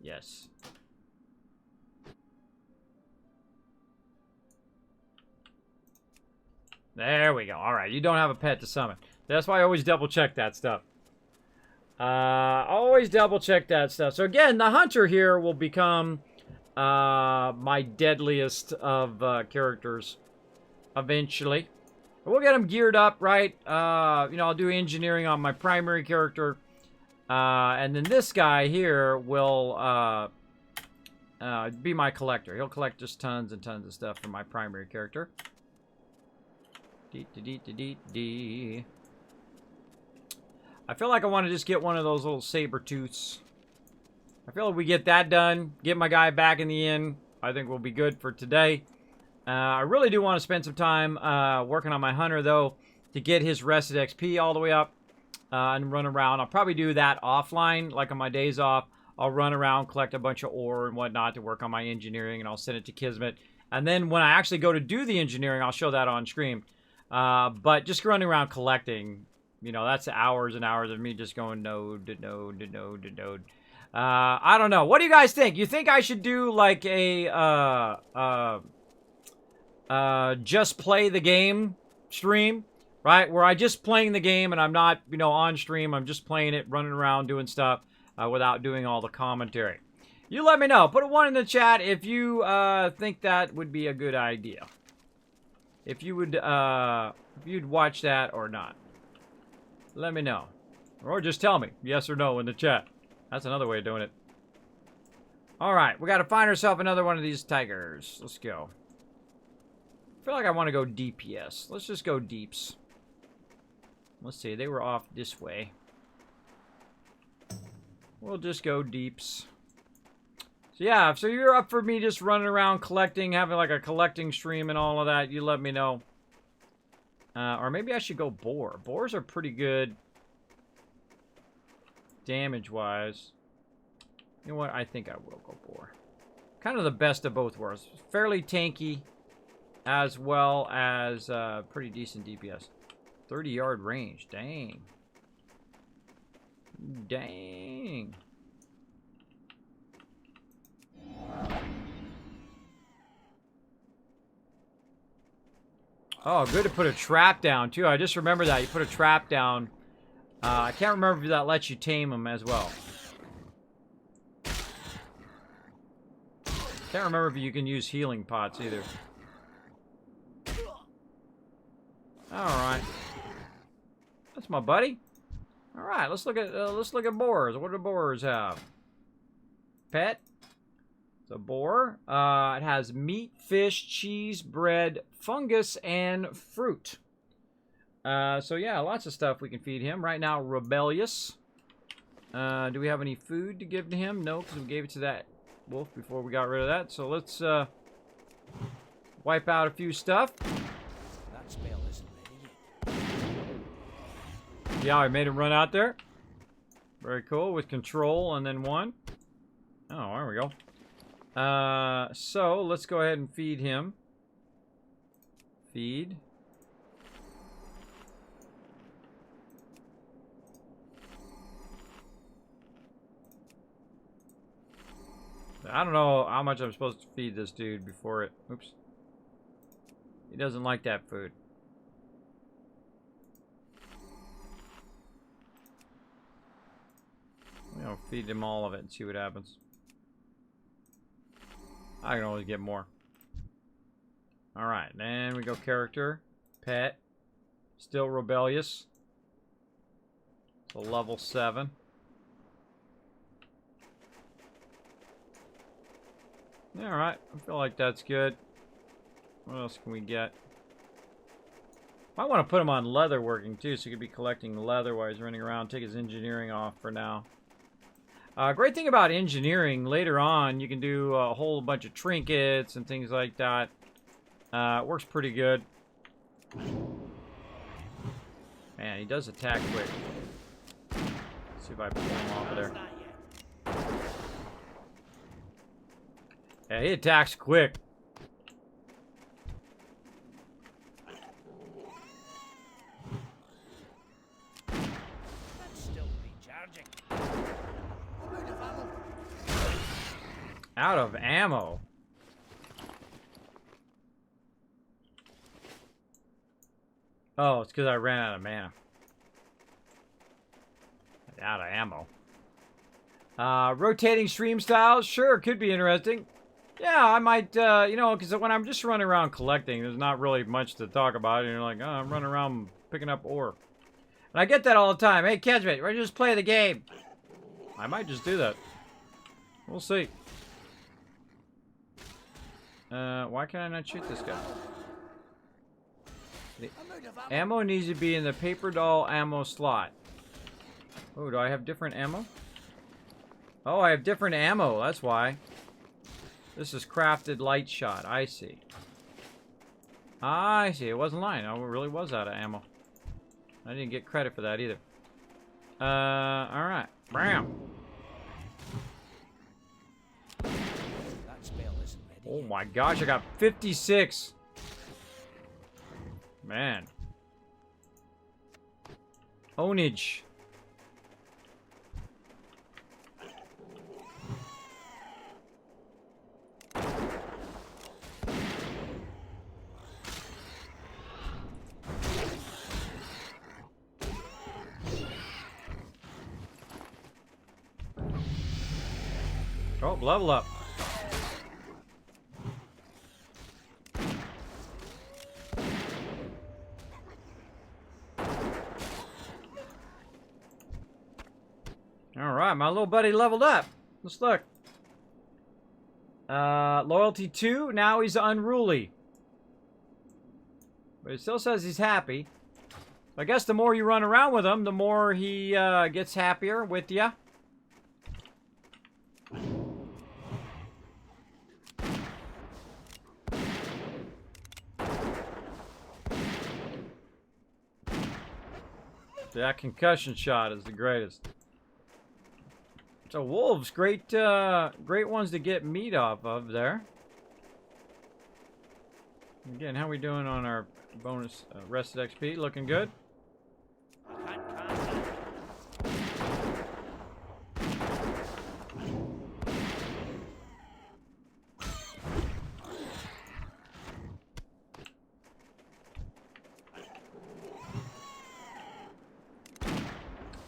Yes. There we go. Alright, you don't have a pet to summon. That's why I always double check that stuff. Always double check that stuff. So again, the hunter here will become my deadliest of characters eventually. We'll get him geared up, right? You know, I'll do engineering on my primary character. And then this guy here will be my collector. He'll collect just tons and tons of stuff from my primary character. I feel like I want to just get one of those little saber tooths. I feel like we get that done, get my guy back in the inn, I think we'll be good for today. I really do want to spend some time working on my hunter, though, to get his rested XP all the way up and run around. I'll probably do that offline, like on my days off. I'll run around, collect a bunch of ore and whatnot to work on my engineering, and I'll send it to Kismet. And then when I actually go to do the engineering, I'll show that on screen. But just running around collecting, you know, that's hours and hours of me just going node to node to node to node. I don't know. What do you guys think? You think I should do like a just play the game stream, right? Where I just playing the game and I'm not, you know, on stream. I'm just playing it, running around, doing stuff without doing all the commentary. You let me know. Put a 1 in the chat if you think that would be a good idea. If you would, if you'd watch that or not. Let me know. Or just tell me, yes or no, in the chat. That's another way of doing it. Alright, we gotta find ourselves another one of these tigers. Let's go. I feel like I want to go DPS. Let's just go deeps. Let's see, they were off this way. We'll just go deeps. So yeah, so you're up for me just running around collecting, having like a collecting stream and all of that, you let me know. Or maybe I should go boar. Boars are pretty good damage-wise. You know what? I think I will go boar. Kind of the best of both worlds. Fairly tanky, as well as pretty decent DPS. 30-yard range. Dang. Dang. Oh, good to put a trap down, too. I just remember that. You put a trap down. I can't remember if that lets you tame them as well. Can't remember if you can use healing pots either. Alright. That's my buddy. Alright, let's look at boars. What do boars have? Pet. It's a boar. It has meat, fish, cheese, bread, fungus, and fruit. So yeah, lots of stuff we can feed him. Right now, rebellious. Do we have any food to give to him? No, because we gave it to that wolf before we got rid of that. So let's wipe out a few stuff. That spell isn't ready yet. Yeah, I made him run out there. Very cool, with control and then one. Oh, there we go. So let's go ahead and feed him. Feed. I don't know how much I'm supposed to feed this dude before it... Oops. He doesn't like that food. You know, feed him all of it and see what happens. I can always get more. Alright, then we go character. Pet. Still rebellious. So level 7. Alright, I feel like that's good. What else can we get? Might want to put him on leather working too, so he could be collecting leather while he's running around. Take his engineering off for now. Great thing about engineering, later on, you can do a whole bunch of trinkets and things like that. It works pretty good. Man, he does attack quick. Let's see if I pull him off of there. Yeah, he attacks quick. That's still recharging. Out of ammo. Oh, it's because I ran out of mana. Out of ammo. Rotating stream styles? Sure, could be interesting. Yeah, I might, you know, because when I'm just running around collecting, there's not really much to talk about. And you're like, oh, I'm running around picking up ore. And I get that all the time. Hey, Kismet, why don't you just play the game? I might just do that. We'll see. Why can I not shoot this guy? The ammo needs to be in the paper doll ammo slot. Oh, do I have different ammo? Oh, I have different ammo. That's why. This is crafted light shot. I see. I see. It wasn't lying. I really was out of ammo. I didn't get credit for that either. Alright. Bam. That spell isn't ready Oh yet. my gosh, I got 56. Man. Ownage. Oh, level up. Alright, my little buddy leveled up. Let's look. Loyalty 2, now he's unruly. But it still says he's happy. I guess the more you run around with him, the more he gets happier with you. That concussion shot is the greatest. So wolves, great ones to get meat off of there. Again, how we doing on our bonus rested XP? Looking good.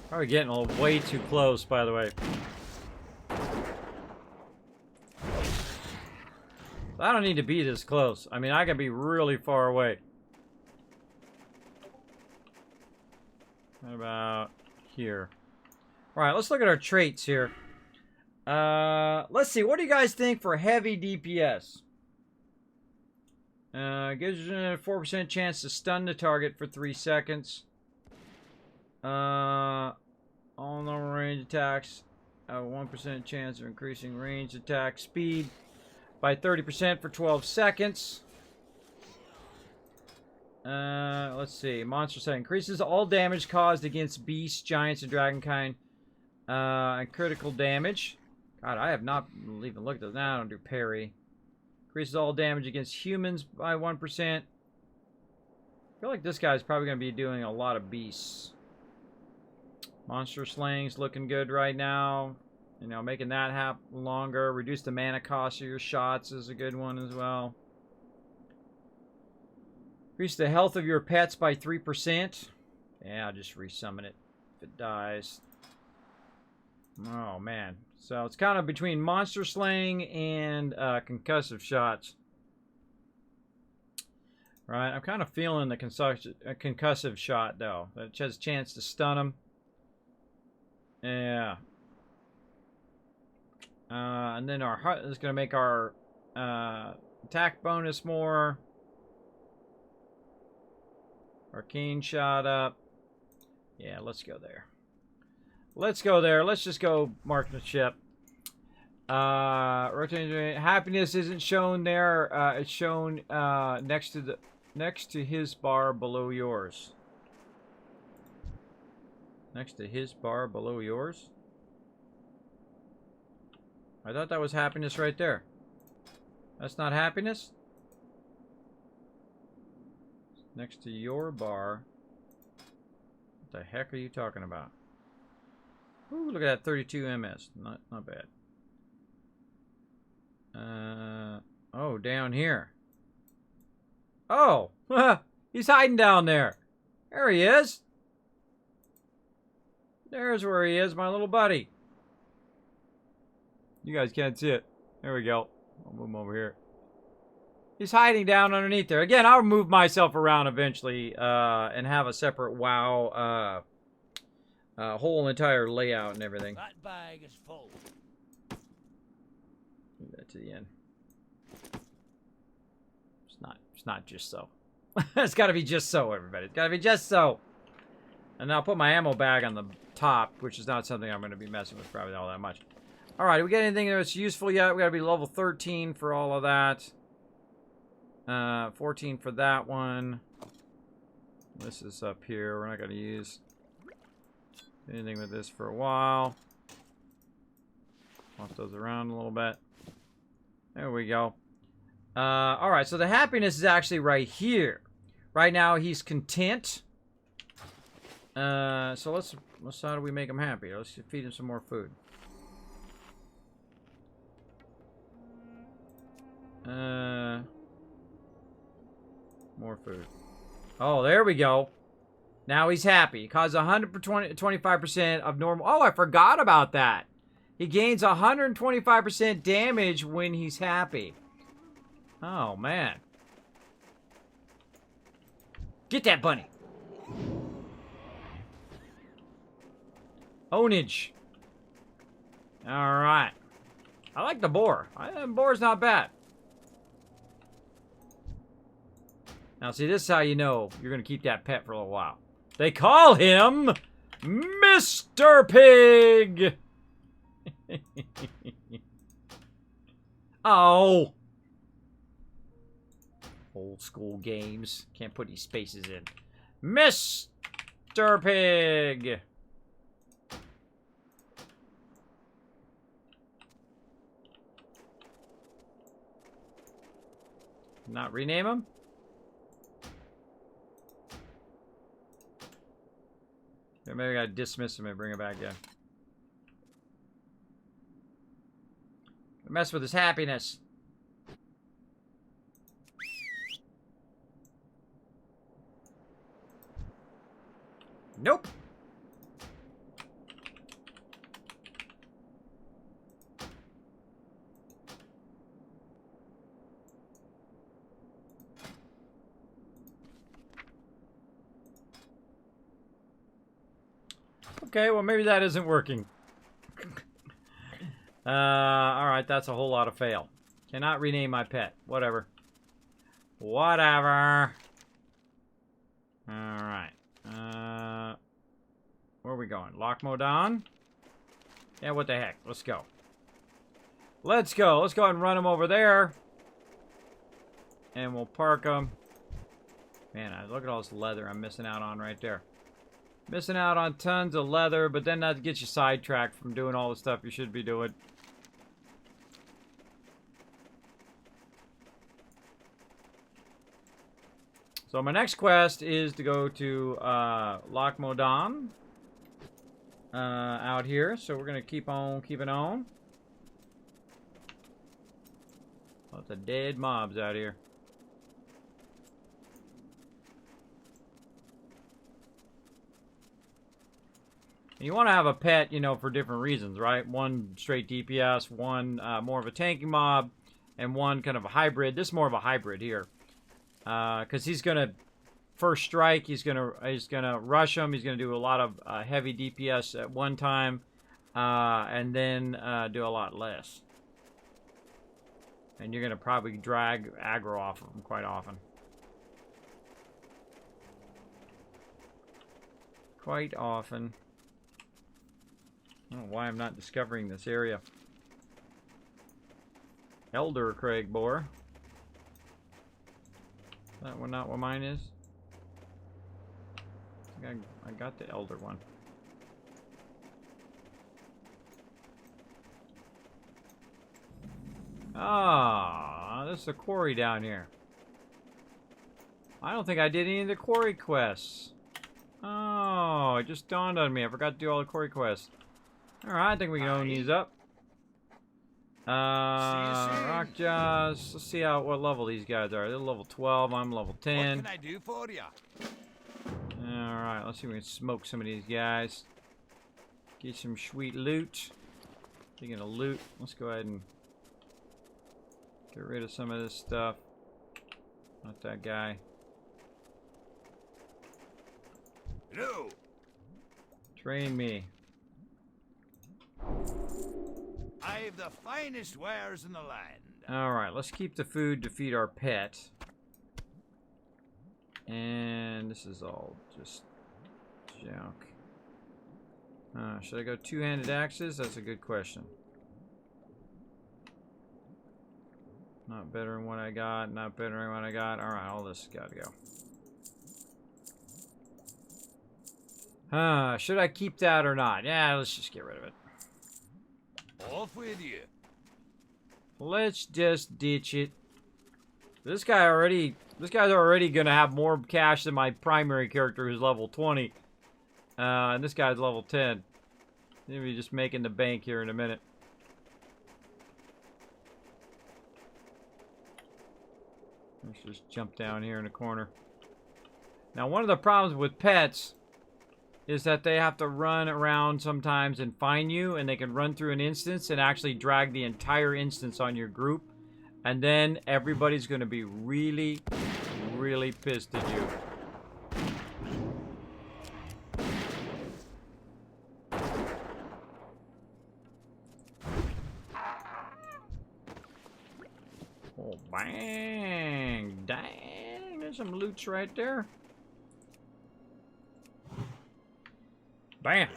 Probably getting a little way too close, by the way. I don't need to be this close. I mean, I can be really far away. What about here? All right, let's look at our traits here. Let's see. What do you guys think for heavy DPS? Gives you a 4% chance to stun the target for 3 seconds. All normal range attacks have a 1% chance of increasing range attack speed by 30% for 12 seconds. Let's see. Monster set increases all damage caused against beasts, giants, and dragonkind. And critical damage. God, I have not even looked at that. I don't do parry. Increases all damage against humans by 1%. I feel like this guy's probably going to be doing a lot of beasts. Monster slaying's looking good right now. You know, making that happen longer. Reduce the mana cost of your shots is a good one as well. Increase the health of your pets by 3%. Yeah, I'll just resummon it if it dies. Oh, man. So it's kind of between monster slaying and concussive shots. Right, I'm kind of feeling the concussive shot, though. That has a chance to stun him. Yeah. And then our heart is going to make our attack bonus more. Arcane shot up. Yeah, let's go there. Let's go there. Let's just go marksmanship. Rotating happiness isn't shown there. It's shown next to his bar below yours. Next to his bar below yours? I thought that was happiness right there. That's not happiness? Next to your bar. What the heck are you talking about? Ooh, look at that 32 MS. Not bad. Oh, down here. Oh! He's hiding down there. There he is. There's where he is, my little buddy. You guys can't see it. There we go. I'll move him over here. He's hiding down underneath there. Again, I'll move myself around eventually and have a separate WoW whole entire layout and everything. That bag is full. Do that to the end. It's not just so. It's got to be just so, everybody. It's got to be just so. And I'll put my ammo bag on the top, which is not something I'm going to be messing with probably all that much. All right, do we get anything that's useful yet? We got to be level 13 for all of that. 14 for that one. This is up here. We're not going to use anything with this for a while. Swap those around a little bit. There we go. All right, so the happiness is actually right here. Right now, he's content. So let's how do we make him happy? Let's feed him some more food. More food. Oh, there we go. Now he's happy. Causes 125% of normal. Oh, I forgot about that. He gains 125% damage when he's happy. Oh, man. Get that bunny. Ownage. Alright. I like the boar. The boar's not bad. Now, see, this is how you know you're going to keep that pet for a little while. They call him Mr. Pig. Oh. Old school games. Can't put these spaces in. Mr. Stir pig. Not rename him? Yeah, maybe I gotta dismiss him and bring him back, yeah. Mess with his happiness. Nope. Okay, well maybe that isn't working. Alright, that's a whole lot of fail. Cannot rename my pet. Whatever. Whatever. Alright. Where are we going? Lochmodon? Yeah, what the heck? Let's go. Let's go. Let's go ahead and run them over there. And we'll park them. Man, look at all this leather I'm missing out on right there. Missing out on tons of leather, but then that gets you sidetracked from doing all the stuff you should be doing. So my next quest is to go to Lochmodon out here. So we're gonna keep on keeping on. Lots of dead mobs out here. You want to have a pet, you know, for different reasons, right? One straight DPS, one more of a tanky mob, and one kind of a hybrid. This is more of a hybrid here, because he's gonna first strike. He's gonna rush him. He's gonna do a lot of heavy DPS at one time, and then do a lot less. And you're gonna probably drag aggro off of him quite often. Quite often. I don't know why I'm not discovering this area. Elder Craig Boar. Is that one not what mine is? I got the Elder one. Ah, this is a quarry down here. I don't think I did any of the quarry quests. Oh, it just dawned on me. I forgot to do all the quarry quests. Alright, I think we can own these up. Rock Jaws. Let's see what level these guys are. They're level 12. I'm level 10. What can I do for you? Alright, let's see if we can smoke some of these guys. Get some sweet loot. Speaking of loot, let's go ahead and get rid of some of this stuff. Not that guy. Hello. Train me. I've the finest wares in the land. Alright, let's keep the food to feed our pet. And this is all just junk. Should I go two-handed axes? That's a good question. Not better than what I got. Not better than what I got. Alright, all this has got to go. Should I keep that or not? Yeah, let's just get rid of it. Off with you. Let's just ditch it. This guy's already gonna have more cash than my primary character who's level 20. And this guy's level 10. He'll be just making the bank here in a minute. Let's just jump down here in the corner. Now, one of the problems with pets is that they have to run around sometimes and find you, and they can run through an instance and actually drag the entire instance on your group, and then everybody's going to be really, really pissed at you. Oh, bang! Dang! There's some loots right there. Bam!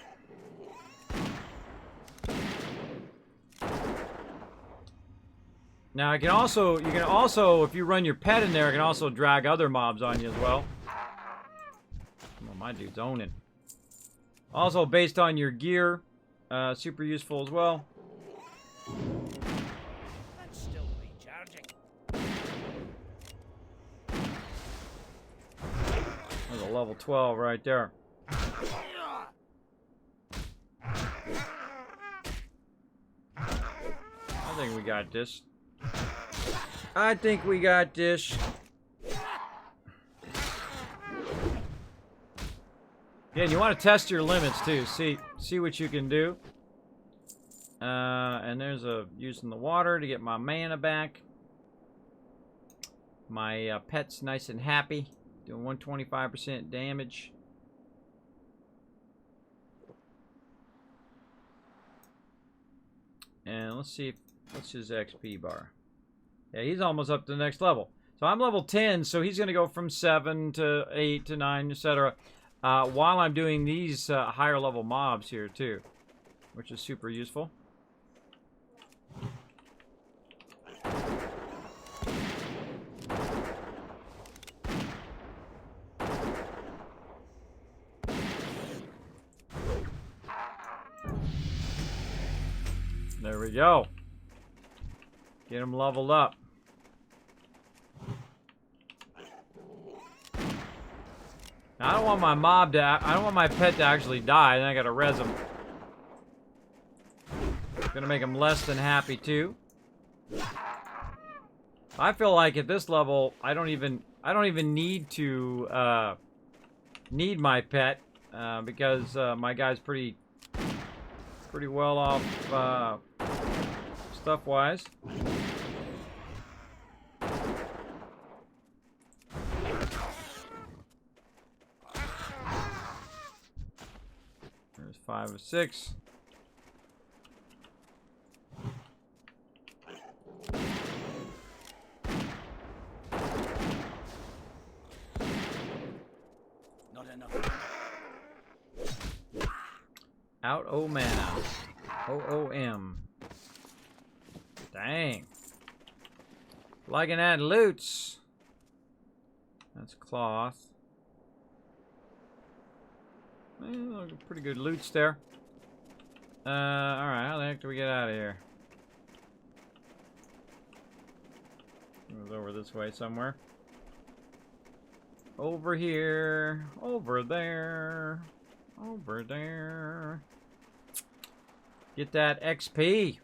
Now you can also, if you run your pet in there, it can also drag other mobs on you as well. Well, my dude's owning. Also, based on your gear, super useful as well. That's still recharging. There's a level 12 right there. I think we got this. I think we got this. Yeah, and you want to test your limits too. See what you can do. And there's a using the water to get my mana back. My pet's nice and happy, doing 125% damage. And let's see what's his XP bar. Yeah, he's almost up to the next level. So I'm level 10, so he's going to go from 7 to 8 to 9, etc. While I'm doing these higher level mobs here too, which is super useful. There we go. Get him leveled up. Now, I don't want my mob to. I don't want my pet to actually die. Then I gotta res him. Gonna make him less than happy too. I feel like at this level, I don't even need to need my pet because my guy's pretty well off stuff wise. There's 5 of 6. Not enough. Out o mana. OOM. Dang. Liking that loots. That's cloth. Well, pretty good loots there. Alright, how the heck do we get out of here? It was over this way somewhere. Over here. Over there. Over there. Get that XP.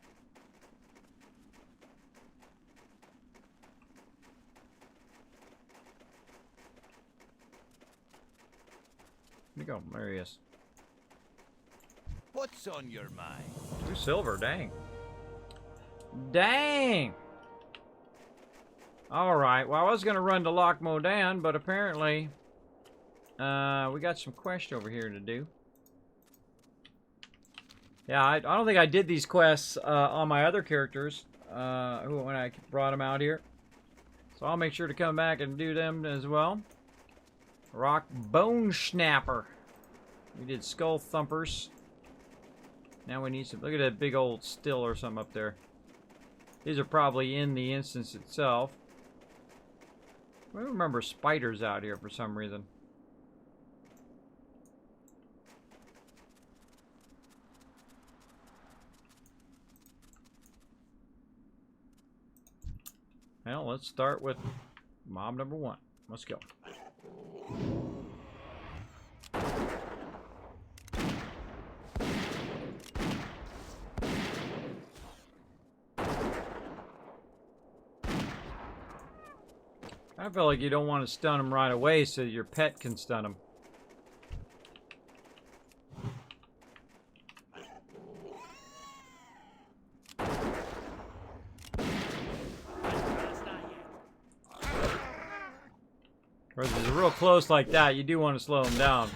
Where'd he go? There he is. What's on your mind? 2 silver, dang. Dang! Alright, well I was gonna run to Loch Modan, but apparently we got some quests over here to do. Yeah, I don't think I did these quests on my other characters when I brought them out here. So I'll make sure to come back and do them as well. Rock Bone Snapper. We did Skull Thumpers. Now we need some... Look at that big old still or something up there. These are probably in the instance itself. I don't remember spiders out here for some reason. Well, let's start with mob number 1. Let's go. I feel like you don't want to stun him right away so your pet can stun him. Or if he's real close like that, you do want to slow him down.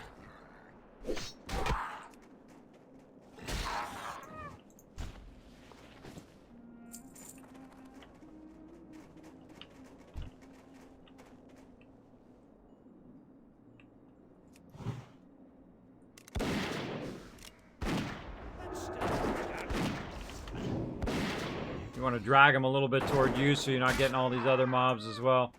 You want to drag him a little bit toward you so you're not getting all these other mobs as well.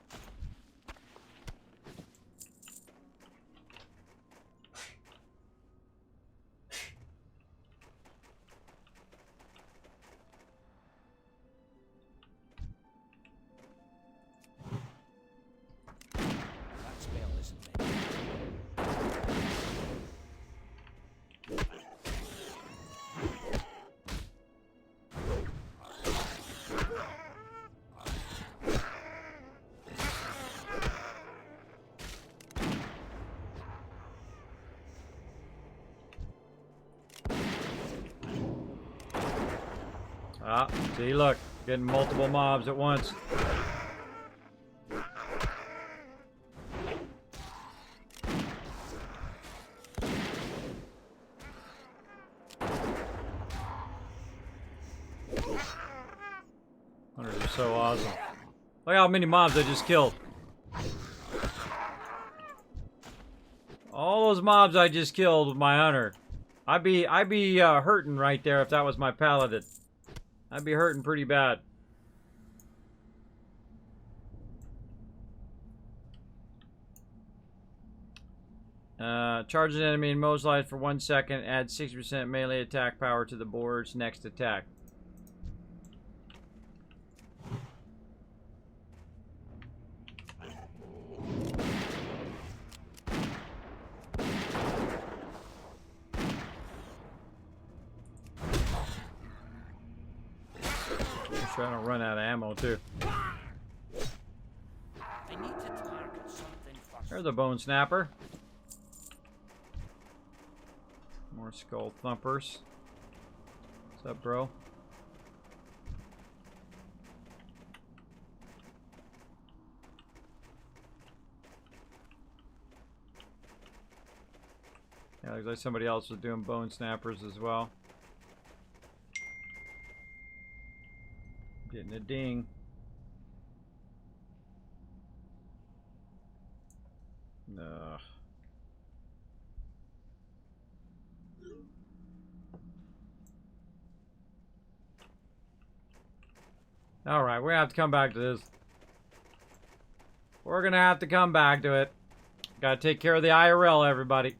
Ah, see, look. Getting multiple mobs at once. Hunters are so awesome. Look how many mobs I just killed. All those mobs I just killed with my hunter. I'd be hurting right there if that was my paladin. I'd be hurting pretty bad. Charge an enemy in most light for 1 second. Add 60% melee attack power to the board's next attack. Trying to run out of ammo too. I need to target something first. There's a bone snapper. More skull thumpers. What's up, bro? Yeah, looks like somebody else was doing bone snappers as well. Getting a ding. Ugh. Alright, we're gonna have to come back to this. We're gonna have to come back to it. Gotta take care of the IRL, everybody.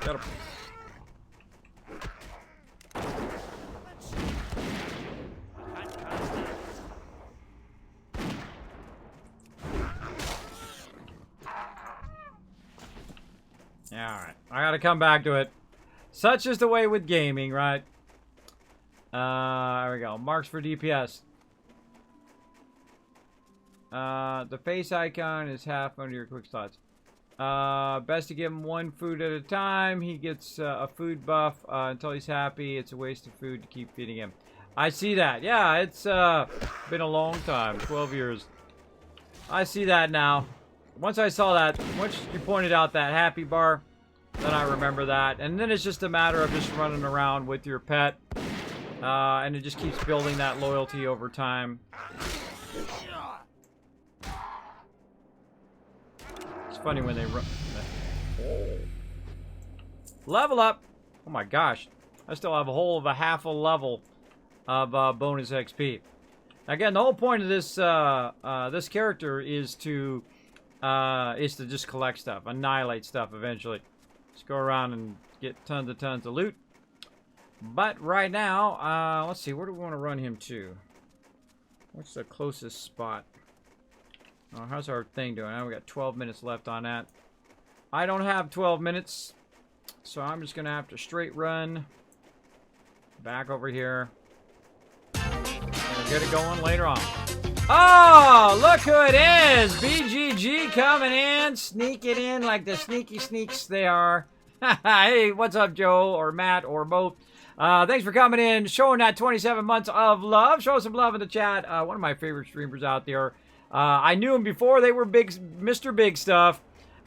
Got him. Alright, I gotta come back to it. Such is the way with gaming, right? There we go. Marks for DPS. The face icon is half under your quick slots. Best to give him one food at a time. He gets a food buff until he's happy. It's a waste of food to keep feeding him. I see that. Yeah, it's been a long time. 12 years. I see that now. Once I saw that, once you pointed out that happy bar, then I remember that. And then it's just a matter of just running around with your pet. And it just keeps building that loyalty over time. It's funny when they run. Oh. Level up! Oh my gosh. I still have a whole of a half a level of bonus XP. Again, the whole point of this this character is to just collect stuff, annihilate stuff eventually. Just go around and get tons of loot. But right now, let's see, where do we want to run him to? What's the closest spot? Oh, how's our thing doing? We got 12 minutes left on that. I don't have 12 minutes, so I'm just gonna have to straight run back over here. We'll get it going later on. Oh, look who it is! BGG coming in, sneaking in like the sneaky sneaks they are. Hey, what's up, Joe, or Matt, or both? Thanks for coming in, showing that 27 months of love. Show some love in the chat. One of my favorite streamers out there. I knew him before they were big, Mr. Big Stuff.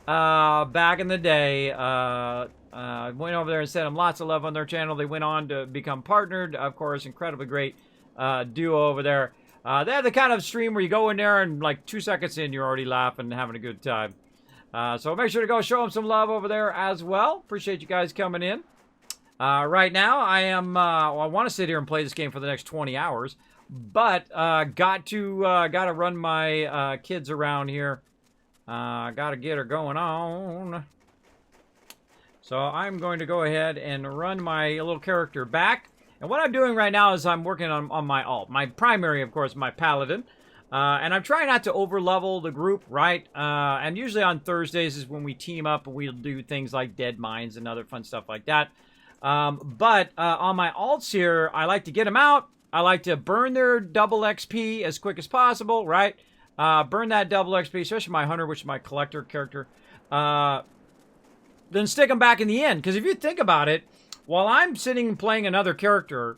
Back in the day. Went over there and sent them lots of love on their channel. They went on to become partnered. Of course, incredibly great duo over there. They have the kind of stream where you go in there and like 2 seconds in, you're already laughing and having a good time. So make sure to go show them some love over there as well. Appreciate you guys coming in. Right now, I am, well, I want to sit here and play this game for the next 20 hours, but got to run my kids around here. Got to get her going on. So I'm going to go ahead and run my little character back. And what I'm doing right now is I'm working on my alt. My primary, of course, my paladin. And I'm trying not to over-level the group, right? And usually on Thursdays is when we team up and we'll do things like Dead Mines and other fun stuff like that. But on my alts here, I like to get them out. I like to burn their double XP as quick as possible, right? Burn that double XP, especially my hunter, which is my collector character. then stick them back in the end. Because if you think about it, while I'm sitting and playing another character,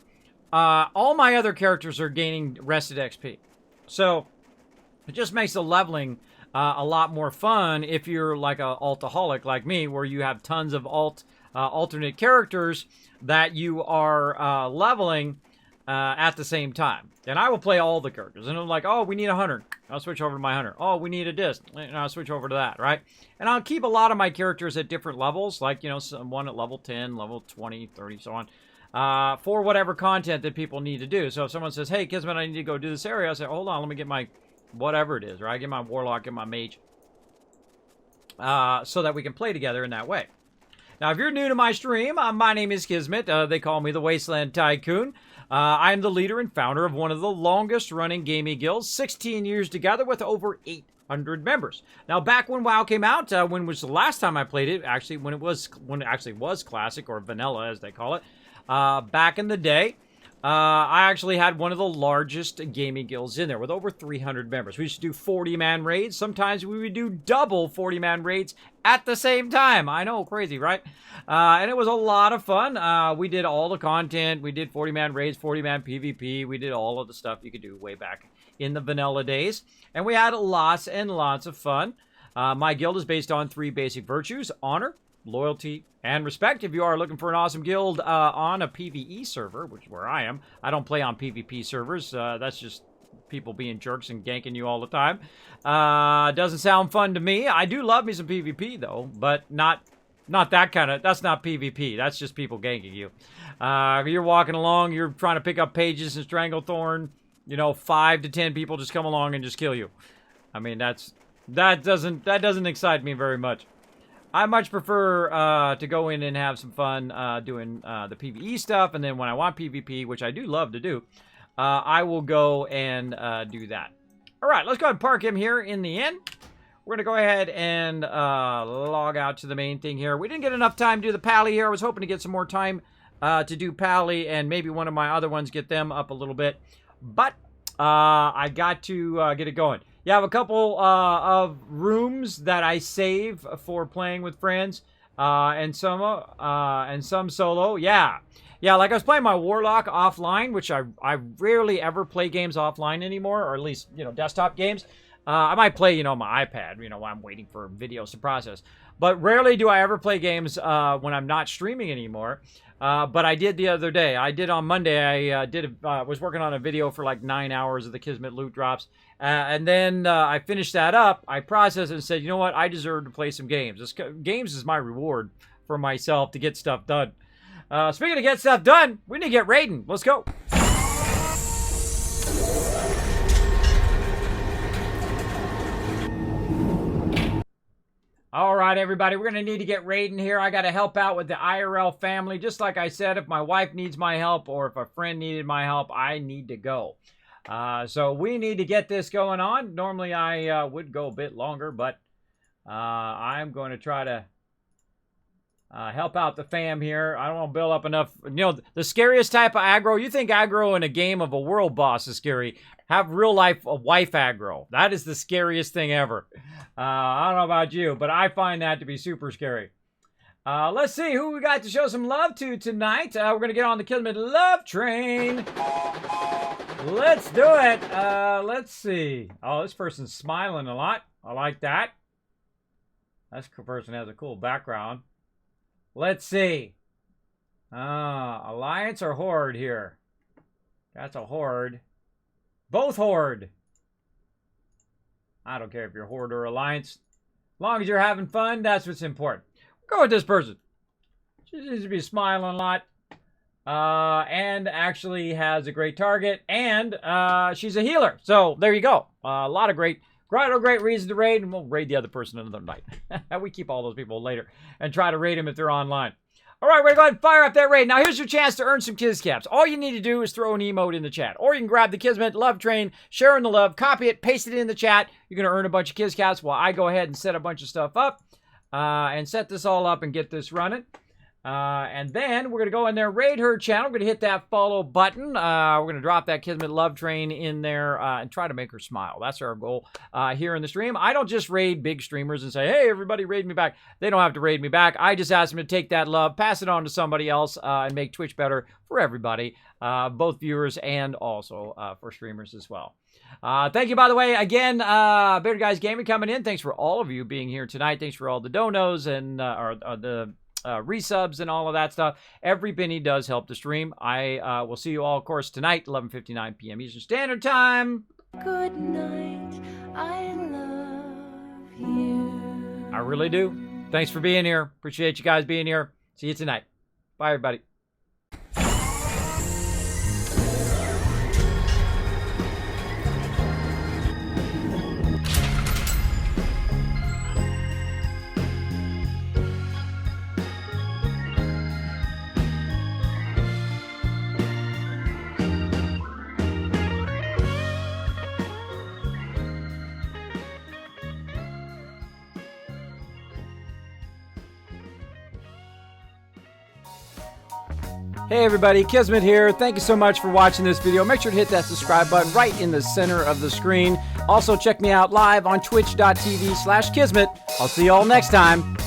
all my other characters are gaining rested XP. So it just makes the leveling a lot more fun if you're like a altaholic like me, where you have tons of alternate characters that you are leveling at the same time. And I will play all the characters. And I'm like, oh, we need a hunter. I'll switch over to my hunter. Oh, we need a disc. And I'll switch over to that, right? And I'll keep a lot of my characters at different levels. Like, you know, one at level 10, level 20, 30, so on. For whatever content that people need to do. So if someone says, hey, Kismet, I need to go do this area. I say, hold on, let me get my whatever it is, right? Get my warlock, get my mage. So that we can play together in that way. Now, if you're new to my stream, my name is Kismet. They call me the Wasteland Tycoon. I'm the leader and founder of one of the longest running gaming guilds, 16 years together with over 800 members. Now, back when WoW came out, when was the last time I played it? Actually, when it actually was classic, or vanilla as they call it, back in the day, I actually had one of the largest gaming guilds in there with over 300 members. We used to do 40-man raids. Sometimes we would do double 40-man raids at the same time. I know, crazy, right? And it was a lot of fun. We did all the content. We did 40-man raids, 40-man PvP. We did all of the stuff you could do way back in the vanilla days. And we had lots and lots of fun. My guild is based on 3 basic virtues: honor, loyalty, and respect. If you are looking for an awesome guild on a PvE server, which is where I am, I don't play on PvP servers. That's just people being jerks and ganking you all the time. Doesn't sound fun to me. I do love me some PvP though, but not that kind of. That's not PvP. That's just people ganking you. You're walking along, you're trying to pick up pages and Stranglethorn. You know, 5 to 10 people just come along and just kill you. I mean, that doesn't excite me very much. I much prefer to go in and have some fun doing the PvE stuff, and then when I want PvP, which I do love to do, I will go and do that. All right, let's go ahead and park him here in the inn. We're going to go ahead and log out to the main thing here. We didn't get enough time to do the Pagle here. I was hoping to get some more time to do Pagle, and maybe one of my other ones, get them up a little bit. But I got to get it going. You have a couple of rooms that I save for playing with friends, and some solo. Yeah, like I was playing my Warlock offline, which I rarely ever play games offline anymore, or at least, you know, desktop games. I might play, you know, my iPad, you know, while I'm waiting for videos to process. But rarely do I ever play games when I'm not streaming anymore. But I did the other day. I did on Monday. I was working on a video for like 9 hours of the Kismet loot drops. And then I finished that up. I processed it and said, you know what? I deserve to play some games. Games is my reward for myself to get stuff done. Speaking of get stuff done, we need to get raiding. Let's go. All right, everybody, we're going to need to get raiding here. I got to help out with the IRL family. Just like I said, if my wife needs my help or if a friend needed my help, I need to go. So we need to get this going on. Normally, I would go a bit longer, but I'm going to try to help out the fam here. I don't want to build up enough. You know, the scariest type of aggro, you think aggro in a game of a world boss is scary. Have real life wife aggro. That is the scariest thing ever. I don't know about you, but I find that to be super scary. Let's see who we got to show some love to tonight. We're going to get on the Kismet love train. Let's do it. Let's see. Oh, this person's smiling a lot. I like that. This person has a cool background. Let's see. Alliance or Horde here? That's a Horde. Both Horde. I don't care if you're Horde or Alliance. As long as you're having fun, that's what's important. Go with this person. She seems to be smiling a lot. And actually has a great target. And she's a healer. So there you go. A lot of great reasons to raid. And we'll raid the other person another night. We keep all those people later. And try to raid them if they're online. All right, we're going to go ahead and fire up that raid. Now, here's your chance to earn some Kiscaps. All you need to do is throw an emote in the chat. Or you can grab the Kismet Love Train, sharing the love, copy it, paste it in the chat. You're going to earn a bunch of Kiscaps while I go ahead and set a bunch of stuff up. And set this all up and get this running. And then we're going to go in there, raid her channel. We're going to hit that follow button. We're going to drop that Kismet love train in there and try to make her smile. That's our goal here in the stream. I don't just raid big streamers and say, hey, everybody raid me back. They don't have to raid me back. I just ask them to take that love, pass it on to somebody else, and make Twitch better for everybody, both viewers and also for streamers as well. Thank you, by the way, again, Bearded Guys Gaming coming in. Thanks for all of you being here tonight. Thanks for all the donos and the resubs and all of that stuff. Every penny does help the stream. I will see you all, of course, tonight, 11:59 p.m. Eastern Standard Time. Good night, I love you. I really do. Thanks for being here. Appreciate you guys being here. See you tonight. Bye, everybody. Hey everybody, Kismet here. Thank you so much for watching this video. Make sure to hit that subscribe button right in the center of the screen. Also check me out live on twitch.tv/Kismet. I'll see you all next time.